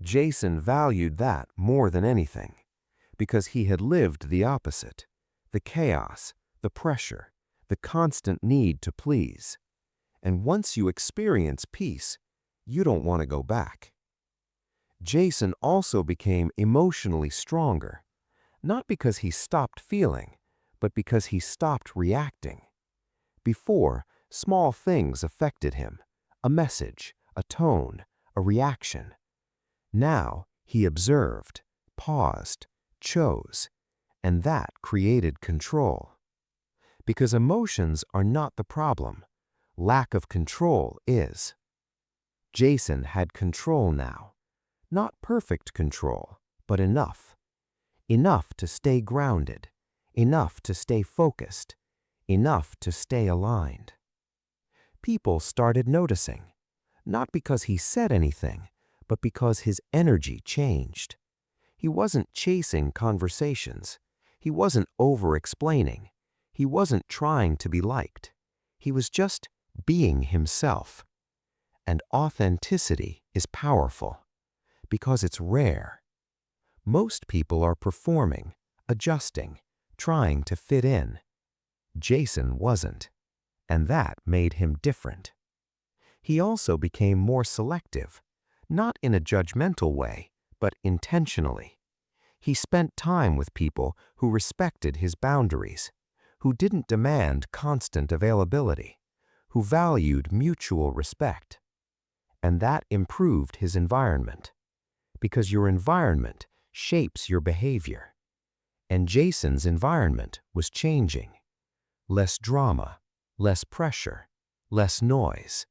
Jason valued that more than anything, because he had lived the opposite: the chaos, the pressure, the constant need to please. And once you experience peace, you don't want to go back. Jason also became emotionally stronger, not because he stopped feeling, but because he stopped reacting. Before, small things affected him: a message, a tone, a reaction. Now, he observed, paused, chose, and that created control. Because emotions are not the problem. Lack of control is. Jason had control now. Not perfect control, but enough. Enough to stay grounded. Enough to stay focused. Enough to stay aligned. People started noticing, not because he said anything, but because his energy changed. He wasn't chasing conversations. He wasn't over-explaining. He wasn't trying to be liked. He was just being himself. And authenticity is powerful, because it's rare. Most people are performing, adjusting, trying to fit in. Jason wasn't, and that made him different. He also became more selective, not in a judgmental way, but intentionally. He spent time with people who respected his boundaries, who didn't demand constant availability, who valued mutual respect. And that improved his environment, because your environment shapes your behavior. And Jason's environment was changing. Less drama, less pressure, less noise,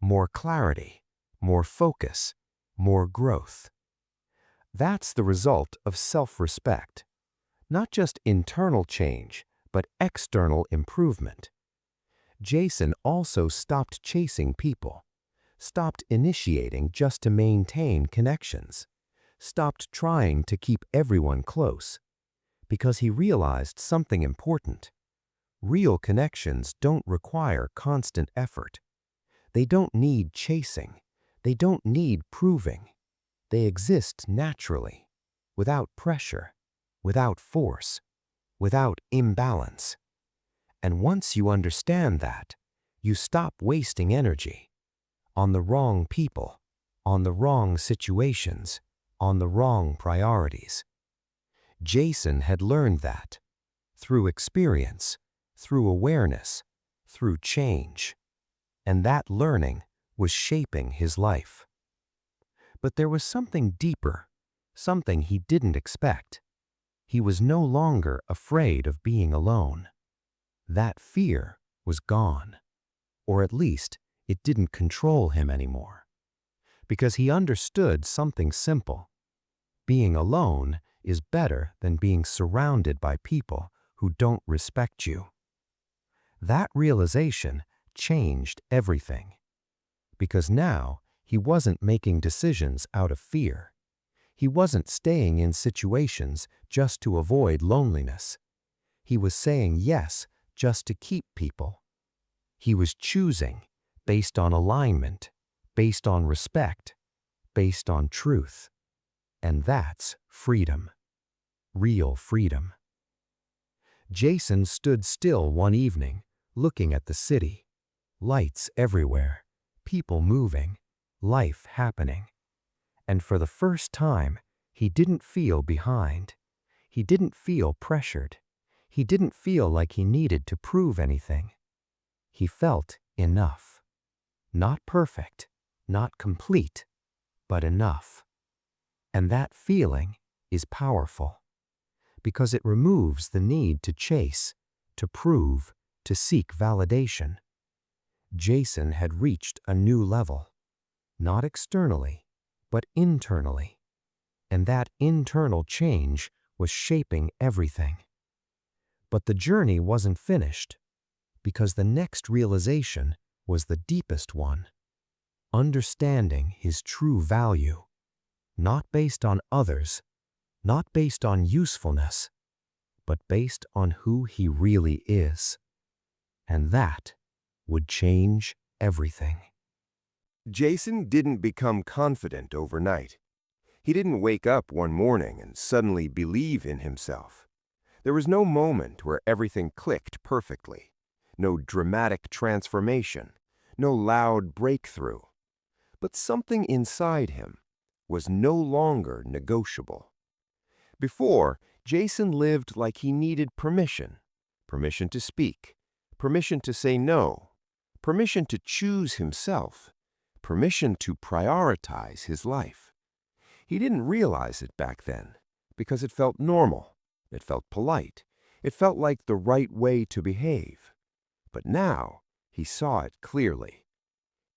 more clarity, more focus, more growth. That's the result of self-respect. Not just internal change, but external improvement. Jason also stopped chasing people, stopped initiating just to maintain connections, stopped trying to keep everyone close, because he realized something important. Real connections don't require constant effort. They don't need chasing. They don't need proving. They exist naturally, without pressure, without force, without imbalance. And once you understand that, you stop wasting energy on the wrong people, on the wrong situations, on the wrong priorities. Jason had learned that through experience, through awareness, through change. And that learning was shaping his life. But there was something deeper, something he didn't expect. He was no longer afraid of being alone. That fear was gone, or at least it didn't control him anymore. Because he understood something simple. Being alone is better than being surrounded by people who don't respect you. That realization changed everything. Because now he wasn't making decisions out of fear. He wasn't staying in situations just to avoid loneliness. He was saying yes just to keep people. He was choosing based on alignment, based on respect, based on truth. And that's freedom. Real freedom. Jason stood still one evening, looking at the city. Lights everywhere, people moving, life happening. And for the first time, he didn't feel behind. He didn't feel pressured. He didn't feel like he needed to prove anything. He felt enough. Not perfect, not complete, but enough. And that feeling is powerful, because it removes the need to chase, to prove, to seek validation. Jason had reached a new level, not externally, but internally. And that internal change was shaping everything. But the journey wasn't finished, because the next realization was the deepest one. Understanding his true value, not based on others, not based on usefulness, but based on who he really is. And that would change everything. Jason didn't become confident overnight. He didn't wake up one morning and suddenly believe in himself. There was no moment where everything clicked perfectly, no dramatic transformation, no loud breakthrough. But something inside him was no longer negotiable. Before, Jason lived like he needed permission, permission to speak, permission to say no, permission to choose himself, permission to prioritize his life. He didn't realize it back then because it felt normal, it felt polite, it felt like the right way to behave. But now he saw it clearly.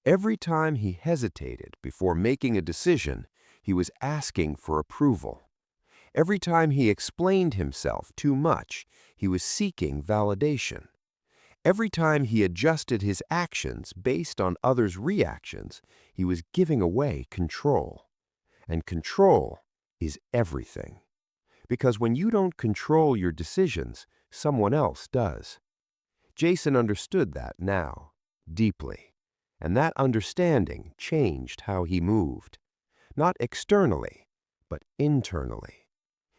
Every time he hesitated before making a decision, he was asking for approval. Every time he explained himself too much, he was seeking validation. Every time he adjusted his actions based on others' reactions, he was giving away control. And control is everything. Because when you don't control your decisions, someone else does. Jason understood that now, deeply. And that understanding changed how he moved. Not externally, but internally.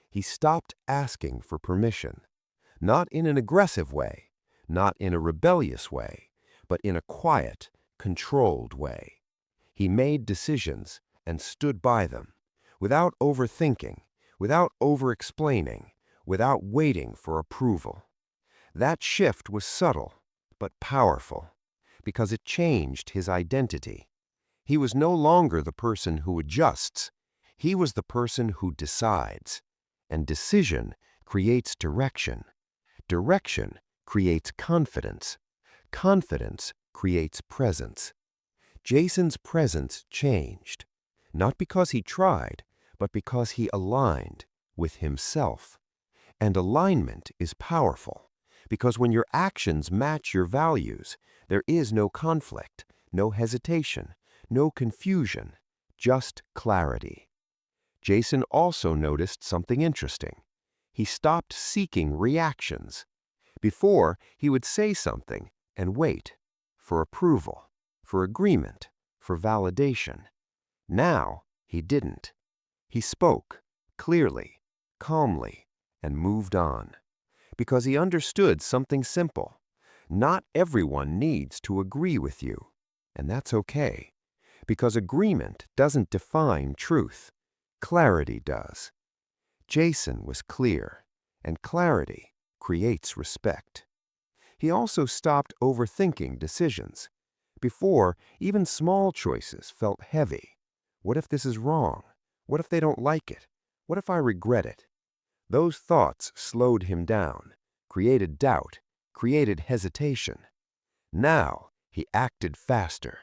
He stopped asking for permission. Not in an aggressive way, not in a rebellious way, but in a quiet, controlled way. He made decisions and stood by them, without overthinking, without over-explaining, without waiting for approval. That shift was subtle, but powerful, because it changed his identity. He was no longer the person who adjusts. He was the person who decides, and decision creates direction. Direction creates confidence. Confidence creates presence. Jason's presence changed, not because he tried, but because he aligned with himself. And alignment is powerful, because when your actions match your values, there is no conflict, no hesitation, no confusion, just clarity. Jason also noticed something interesting. He stopped seeking reactions. Before, he would say something and wait for approval, for agreement, for validation. Now, he didn't. He spoke clearly, calmly, and moved on. Because he understood something simple. Not everyone needs to agree with you, and that's okay. Because agreement doesn't define truth. Clarity does. Jason was clear, and clarity creates respect. He also stopped overthinking decisions. Before, even small choices felt heavy. What if this is wrong? What if they don't like it? What if I regret it? Those thoughts slowed him down, created doubt, created hesitation. Now he acted faster,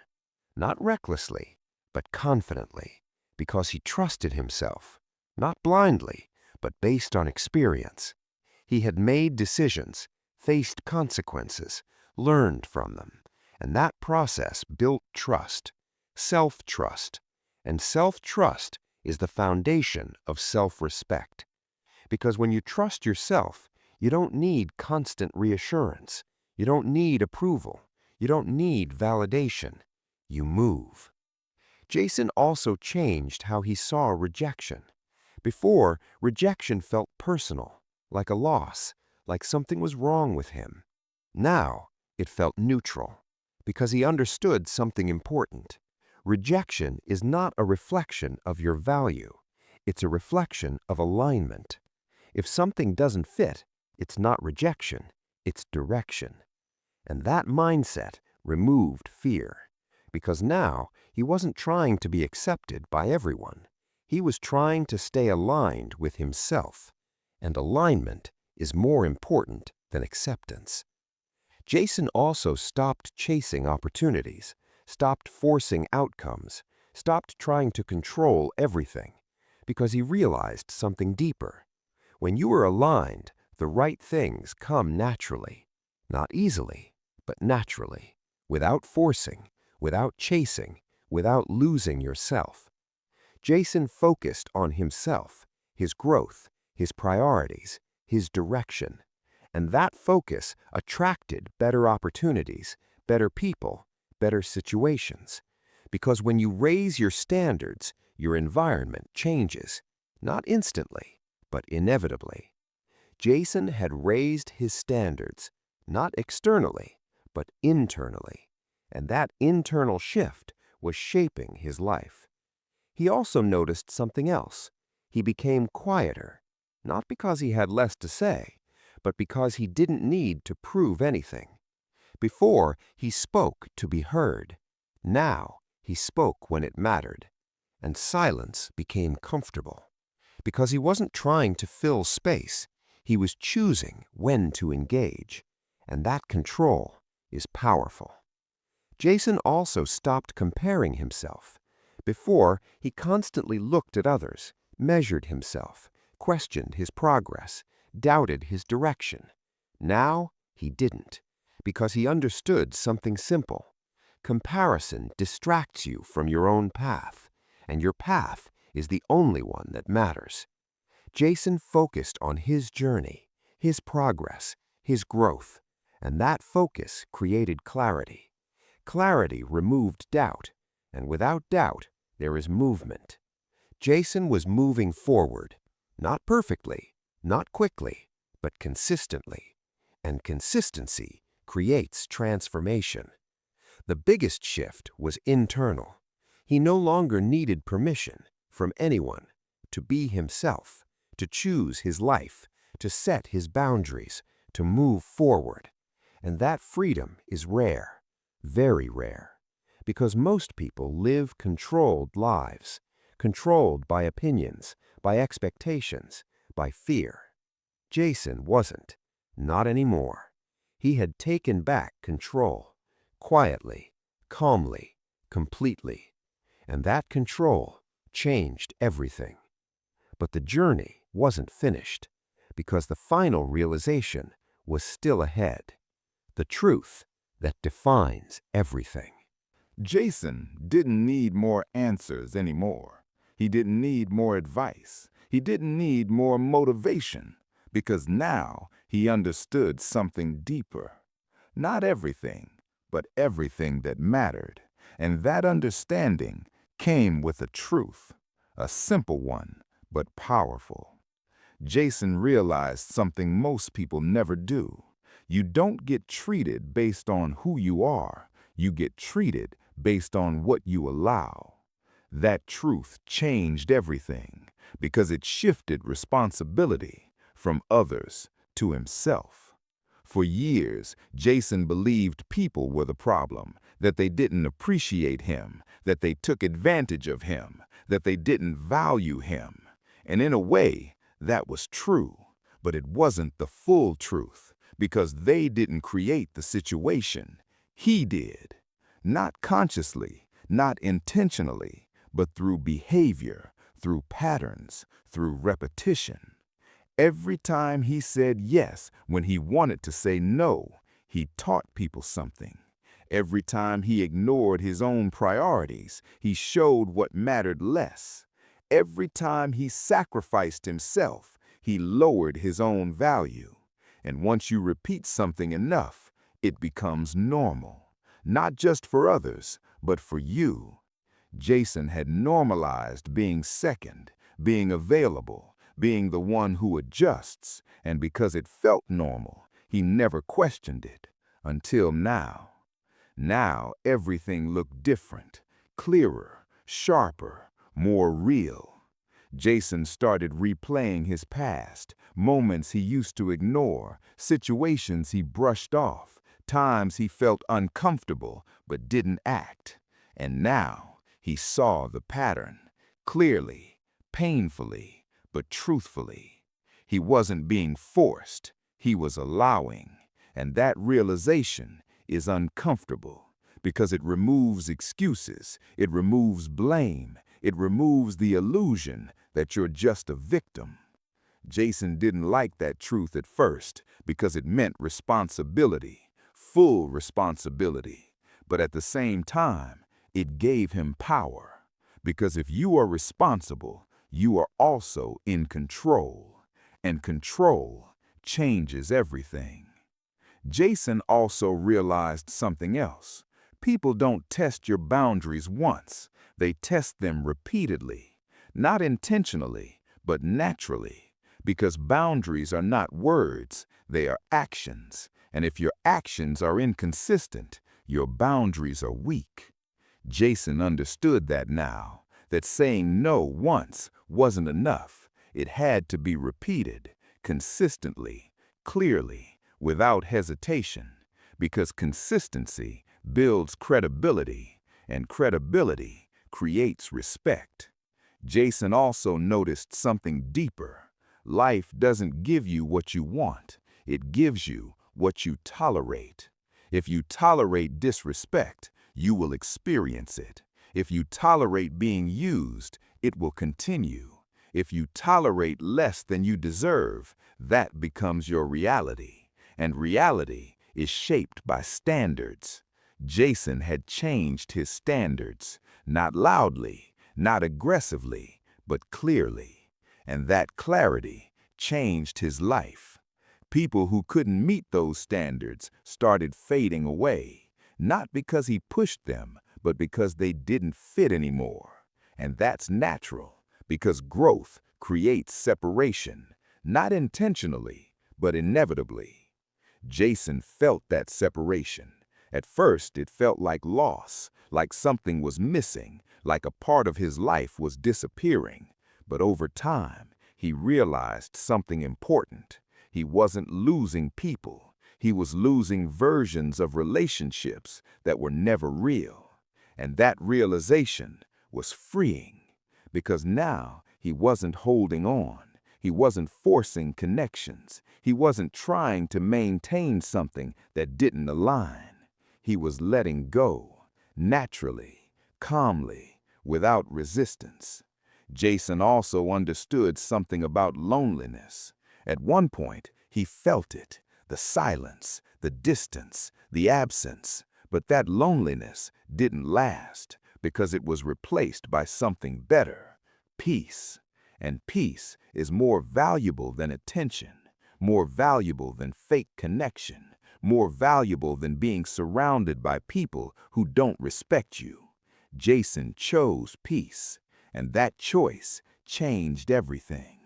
not recklessly, but confidently, because he trusted himself, not blindly, but based on experience. He had made decisions, faced consequences, learned from them, and that process built trust, self-trust, and self-trust is the foundation of self-respect. Because when you trust yourself, you don't need constant reassurance. You don't need approval. You don't need validation. You move. Jason also changed how he saw rejection. Before, rejection felt personal, like a loss, like something was wrong with him. Now, it felt neutral, because he understood something important. Rejection is not a reflection of your value. It's a reflection of alignment. If something doesn't fit, it's not rejection, it's direction. And that mindset removed fear, because now he wasn't trying to be accepted by everyone. He was trying to stay aligned with himself, and alignment is more important than acceptance. Jason also stopped chasing opportunities, stopped forcing outcomes, stopped trying to control everything, because he realized something deeper. When you are aligned, the right things come naturally. Not easily, but naturally, without forcing, without chasing, without losing yourself. Jason focused on himself, his growth, his priorities, his direction. And that focus attracted better opportunities, better people, better situations. Because when you raise your standards, your environment changes, not instantly, but inevitably. Jason had raised his standards, not externally, but internally, and that internal shift was shaping his life. He also noticed something else. He became quieter, not because he had less to say, but because he didn't need to prove anything. Before, he spoke to be heard. Now, he spoke when it mattered, and silence became comfortable. Because he wasn't trying to fill space, he was choosing when to engage, and that control is powerful. Jason also stopped comparing himself. Before, he constantly looked at others, measured himself, questioned his progress, doubted his direction. Now, he didn't, because he understood something simple. Comparison distracts you from your own path, and your path is the only one that matters. Jason focused on his journey, his progress, his growth, and that focus created clarity. Clarity removed doubt, and without doubt, there is movement. Jason was moving forward, not perfectly, not quickly, but consistently. And consistency creates transformation. The biggest shift was internal. He no longer needed permission from anyone to be himself, to choose his life, to set his boundaries, to move forward. And that freedom is rare, very rare, because most people live controlled lives. controlled by opinions, by expectations, by fear. Jason wasn't. Not anymore. He had taken back control, quietly, calmly, completely. And that control changed everything. But the journey wasn't finished, because the final realization was still ahead. The truth that defines everything. Jason didn't need more answers anymore. He didn't need more advice. He didn't need more motivation, because now he understood something deeper. Not everything, but everything that mattered. And that understanding came with a truth, a simple one, but powerful. Jason realized something most people never do. You don't get treated based on who you are. You get treated based on what you allow. That truth changed everything because it shifted responsibility from others to himself. For years, Jason believed people were the problem, that they didn't appreciate him, that they took advantage of him, that they didn't value him. And in a way, that was true, but it wasn't the full truth, because they didn't create the situation. He did. Not consciously, not intentionally, but through behavior, through patterns, through repetition. Every time he said yes when he wanted to say no, he taught people something. Every time he ignored his own priorities, he showed what mattered less. Every time he sacrificed himself, he lowered his own value. And once you repeat something enough, it becomes normal. Not just for others, but for you. Jason had normalized being second, being available, being the one who adjusts, and because it felt normal, he never questioned it. Until now. Now everything looked different, clearer, sharper, more real. Jason started replaying his past, moments he used to ignore, situations he brushed off, times he felt uncomfortable but didn't act. And now he saw the pattern, clearly, painfully, but truthfully. He wasn't being forced, he was allowing. And that realization is uncomfortable because it removes excuses, it removes blame, it removes the illusion that you're just a victim. Jason didn't like that truth at first because it meant responsibility, full responsibility. But at the same time, it gave him power. Because if you are responsible, you are also in control. And control changes everything. Jason also realized something else. People don't test your boundaries once. They test them repeatedly. Not intentionally, but naturally. Because boundaries are not words, they are actions. And if your actions are inconsistent, your boundaries are weak. Jason understood that now, that saying no once wasn't enough. It had to be repeated, consistently, clearly, without hesitation. Because consistency builds credibility, and credibility creates respect. Jason also noticed something deeper. Life doesn't give you what you want. It gives you what you tolerate. If you tolerate disrespect, you will experience it. If you tolerate being used, it will continue. If you tolerate less than you deserve, that becomes your reality. And reality is shaped by standards. Jason had changed his standards, not loudly, not aggressively, but clearly. And that clarity changed his life. People who couldn't meet those standards started fading away, not because he pushed them, but because they didn't fit anymore. And that's natural, because growth creates separation, not intentionally, but inevitably. Jason felt that separation. At first, it felt like loss, like something was missing, like a part of his life was disappearing. But over time, he realized something important. He wasn't losing people. He was losing versions of relationships that were never real. And that realization was freeing, because now he wasn't holding on. He wasn't forcing connections. He wasn't trying to maintain something that didn't align. He was letting go, naturally, calmly, without resistance. Jason also understood something about loneliness. At one point, he felt it, the silence, the distance, the absence. But that loneliness didn't last because it was replaced by something better, peace. And peace is more valuable than attention, more valuable than fake connection, more valuable than being surrounded by people who don't respect you. Jason chose peace, and that choice changed everything.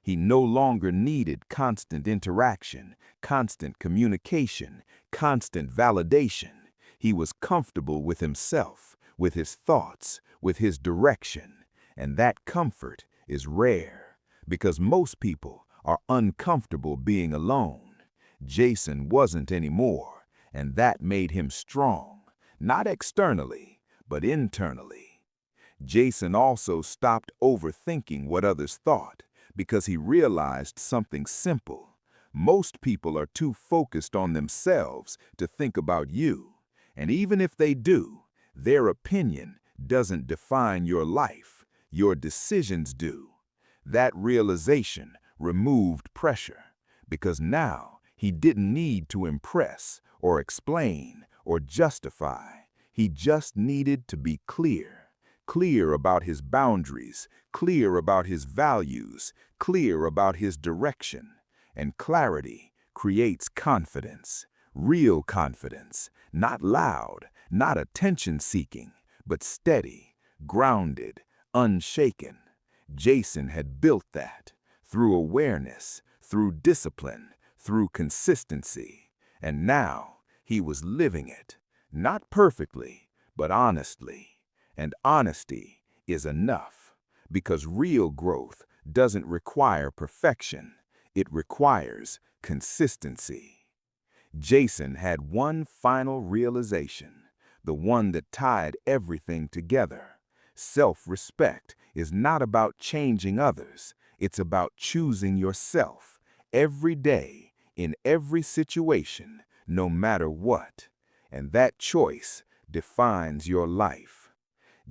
He no longer needed constant interaction, constant communication, constant validation. He was comfortable with himself, with his thoughts, with his direction, and that comfort is rare because most people are uncomfortable being alone. Jason wasn't anymore, and that made him strong, not externally, but internally. Jason also stopped overthinking what others thought because he realized something simple. Most people are too focused on themselves to think about you, and even if they do, their opinion doesn't define your life. Your decisions do. That realization removed pressure because now he didn't need to impress or explain or justify. He just needed to be clear. Clear about his boundaries, clear about his values, clear about his direction. And clarity creates confidence, real confidence, not loud, not attention-seeking, but steady, grounded, unshaken. Jason had built that through awareness, through discipline, through consistency. And now he was living it, not perfectly, but honestly. And honesty is enough, because real growth doesn't require perfection. It requires consistency. Jason had one final realization, the one that tied everything together. Self-respect is not about changing others. It's about choosing yourself every day, in every situation, no matter what. And that choice defines your life.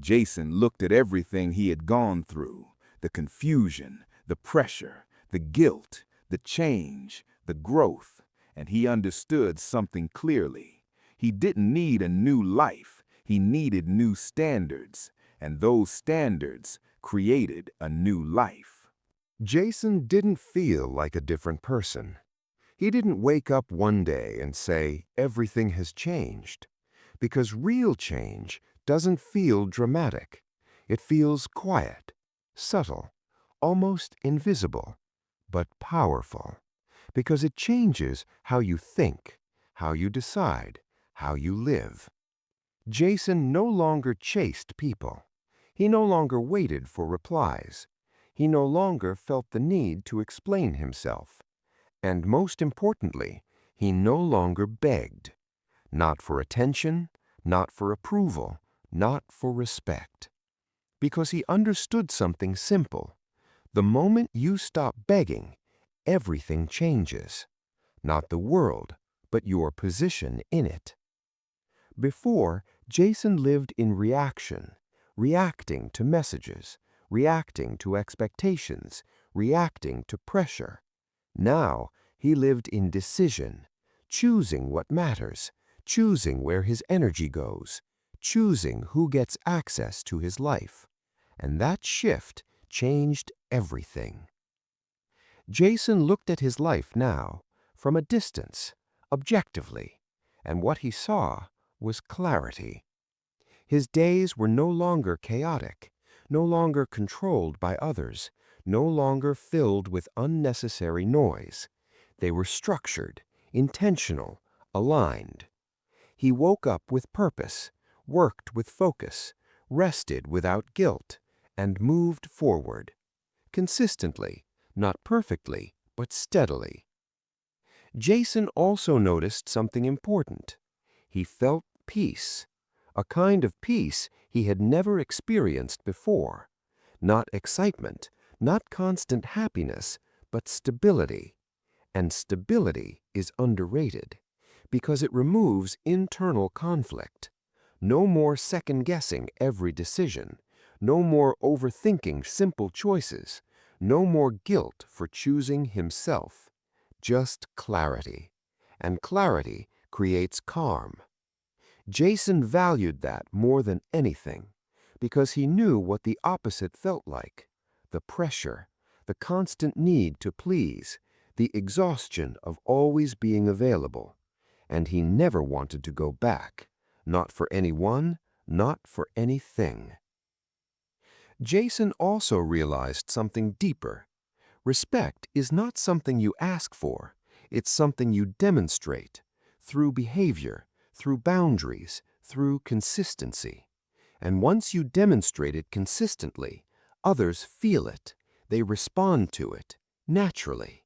Jason looked at everything he had gone through, the confusion, the pressure, the guilt, the change, the growth, and he understood something clearly. He didn't need a new life, he needed new standards, and those standards created a new life. Jason didn't feel like a different person. He didn't wake up one day and say, everything has changed. Because real change doesn't feel dramatic. It feels quiet, subtle, almost invisible, but powerful. Because it changes how you think, how you decide, how you live. Jason no longer chased people. He no longer waited for replies. He no longer felt the need to explain himself. And most importantly, he no longer begged. Not for attention, not for approval, not for respect. Because he understood something simple. The moment you stop begging, everything changes. Not the world, but your position in it. Before, Jason lived in reaction, reacting to messages, reacting to expectations, reacting to pressure. Now, he lived in decision, choosing what matters, choosing where his energy goes, choosing who gets access to his life. And that shift changed everything. Jason looked at his life now, from a distance, objectively, and what he saw was clarity. His days were no longer chaotic, no longer controlled by others, no longer filled with unnecessary noise. They were structured, intentional, aligned. He woke up with purpose, worked with focus, rested without guilt, and moved forward. Consistently, not perfectly, but steadily. Jason also noticed something important. He felt peace, a kind of peace he had never experienced before. Not excitement, not constant happiness, but stability. And stability is underrated because it removes internal conflict. No more second-guessing every decision. No more overthinking simple choices. No more guilt for choosing himself. Just clarity. And clarity creates calm. Jason valued that more than anything because he knew what the opposite felt like. The pressure, the constant need to please, the exhaustion of always being available. And he never wanted to go back. Not for anyone, not for anything. Jason also realized something deeper. Respect is not something you ask for. It's something you demonstrate through behavior, through boundaries, through consistency. And once you demonstrate it consistently, others feel it. They respond to it naturally.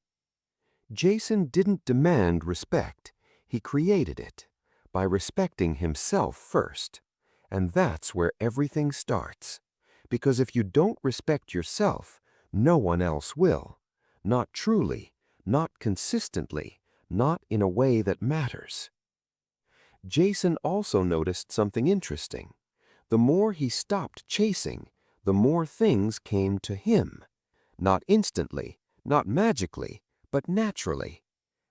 Jason didn't demand respect. He created it by respecting himself first. And that's where everything starts. Because if you don't respect yourself, no one else will. Not truly, not consistently, not in a way that matters. Jason also noticed something interesting. The more he stopped chasing, the more things came to him. Not instantly, not magically, but naturally.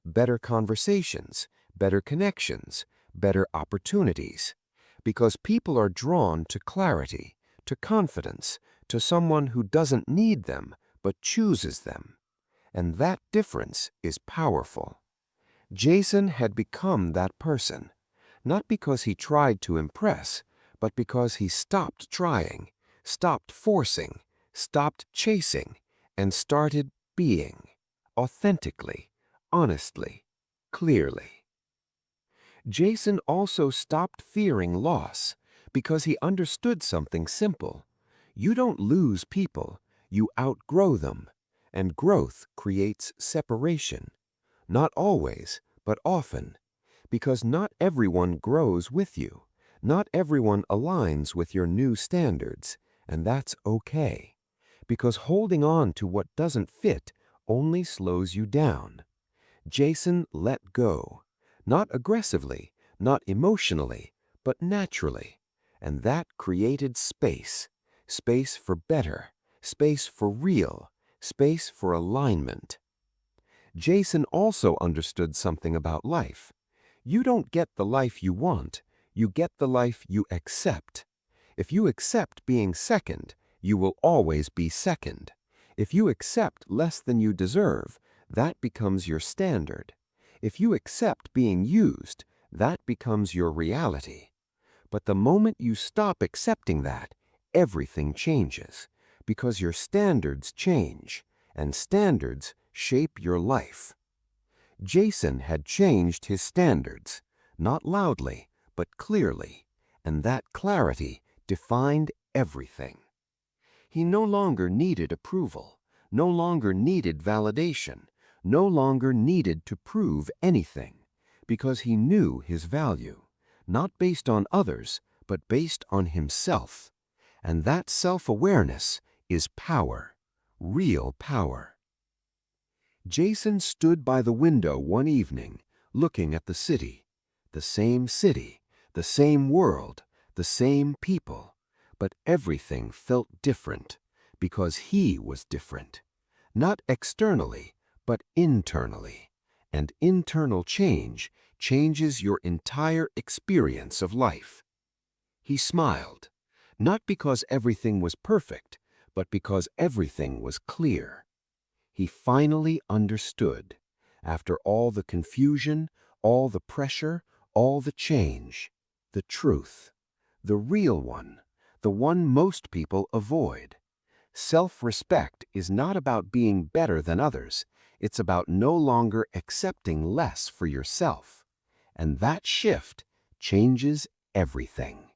Better conversations, better connections, better opportunities. Because people are drawn to clarity, to confidence, to someone who doesn't need them, but chooses them. And that difference is powerful. Jason had become that person, not because he tried to impress, but because he stopped trying, stopped forcing, stopped chasing, and started being, authentically, honestly, clearly. Jason also stopped fearing loss because he understood something simple. You don't lose people, you outgrow them, and growth creates separation. Not always, but often, because not everyone grows with you. Not everyone aligns with your new standards, and that's okay. Because holding on to what doesn't fit only slows you down. Jason let go, not aggressively, not emotionally, but naturally. And that created space. Space for better, space for real, space for alignment. Jason also understood something about life. You don't get the life you want, you get the life you accept. If you accept being second, you will always be second. If you accept less than you deserve, that becomes your standard. If you accept being used, that becomes your reality. But the moment you stop accepting that, everything changes, because your standards change, and standards shape your life. Jason had changed his standards, not loudly, but clearly, and that clarity defined everything. He no longer needed approval, no longer needed validation, no longer needed to prove anything, because he knew his value, not based on others, but based on himself. And that self-awareness is power, real power. Jason stood by the window one evening, looking at the city, the same world, the same people, but everything felt different because he was different, not externally, but internally. And internal change changes your entire experience of life. He smiled, not because everything was perfect, but because everything was clear. He finally understood, after all the confusion, all the pressure, all the change, the truth, the real one, the one most people avoid. Self-respect is not about being better than others. It's about no longer accepting less for yourself. And that shift changes everything.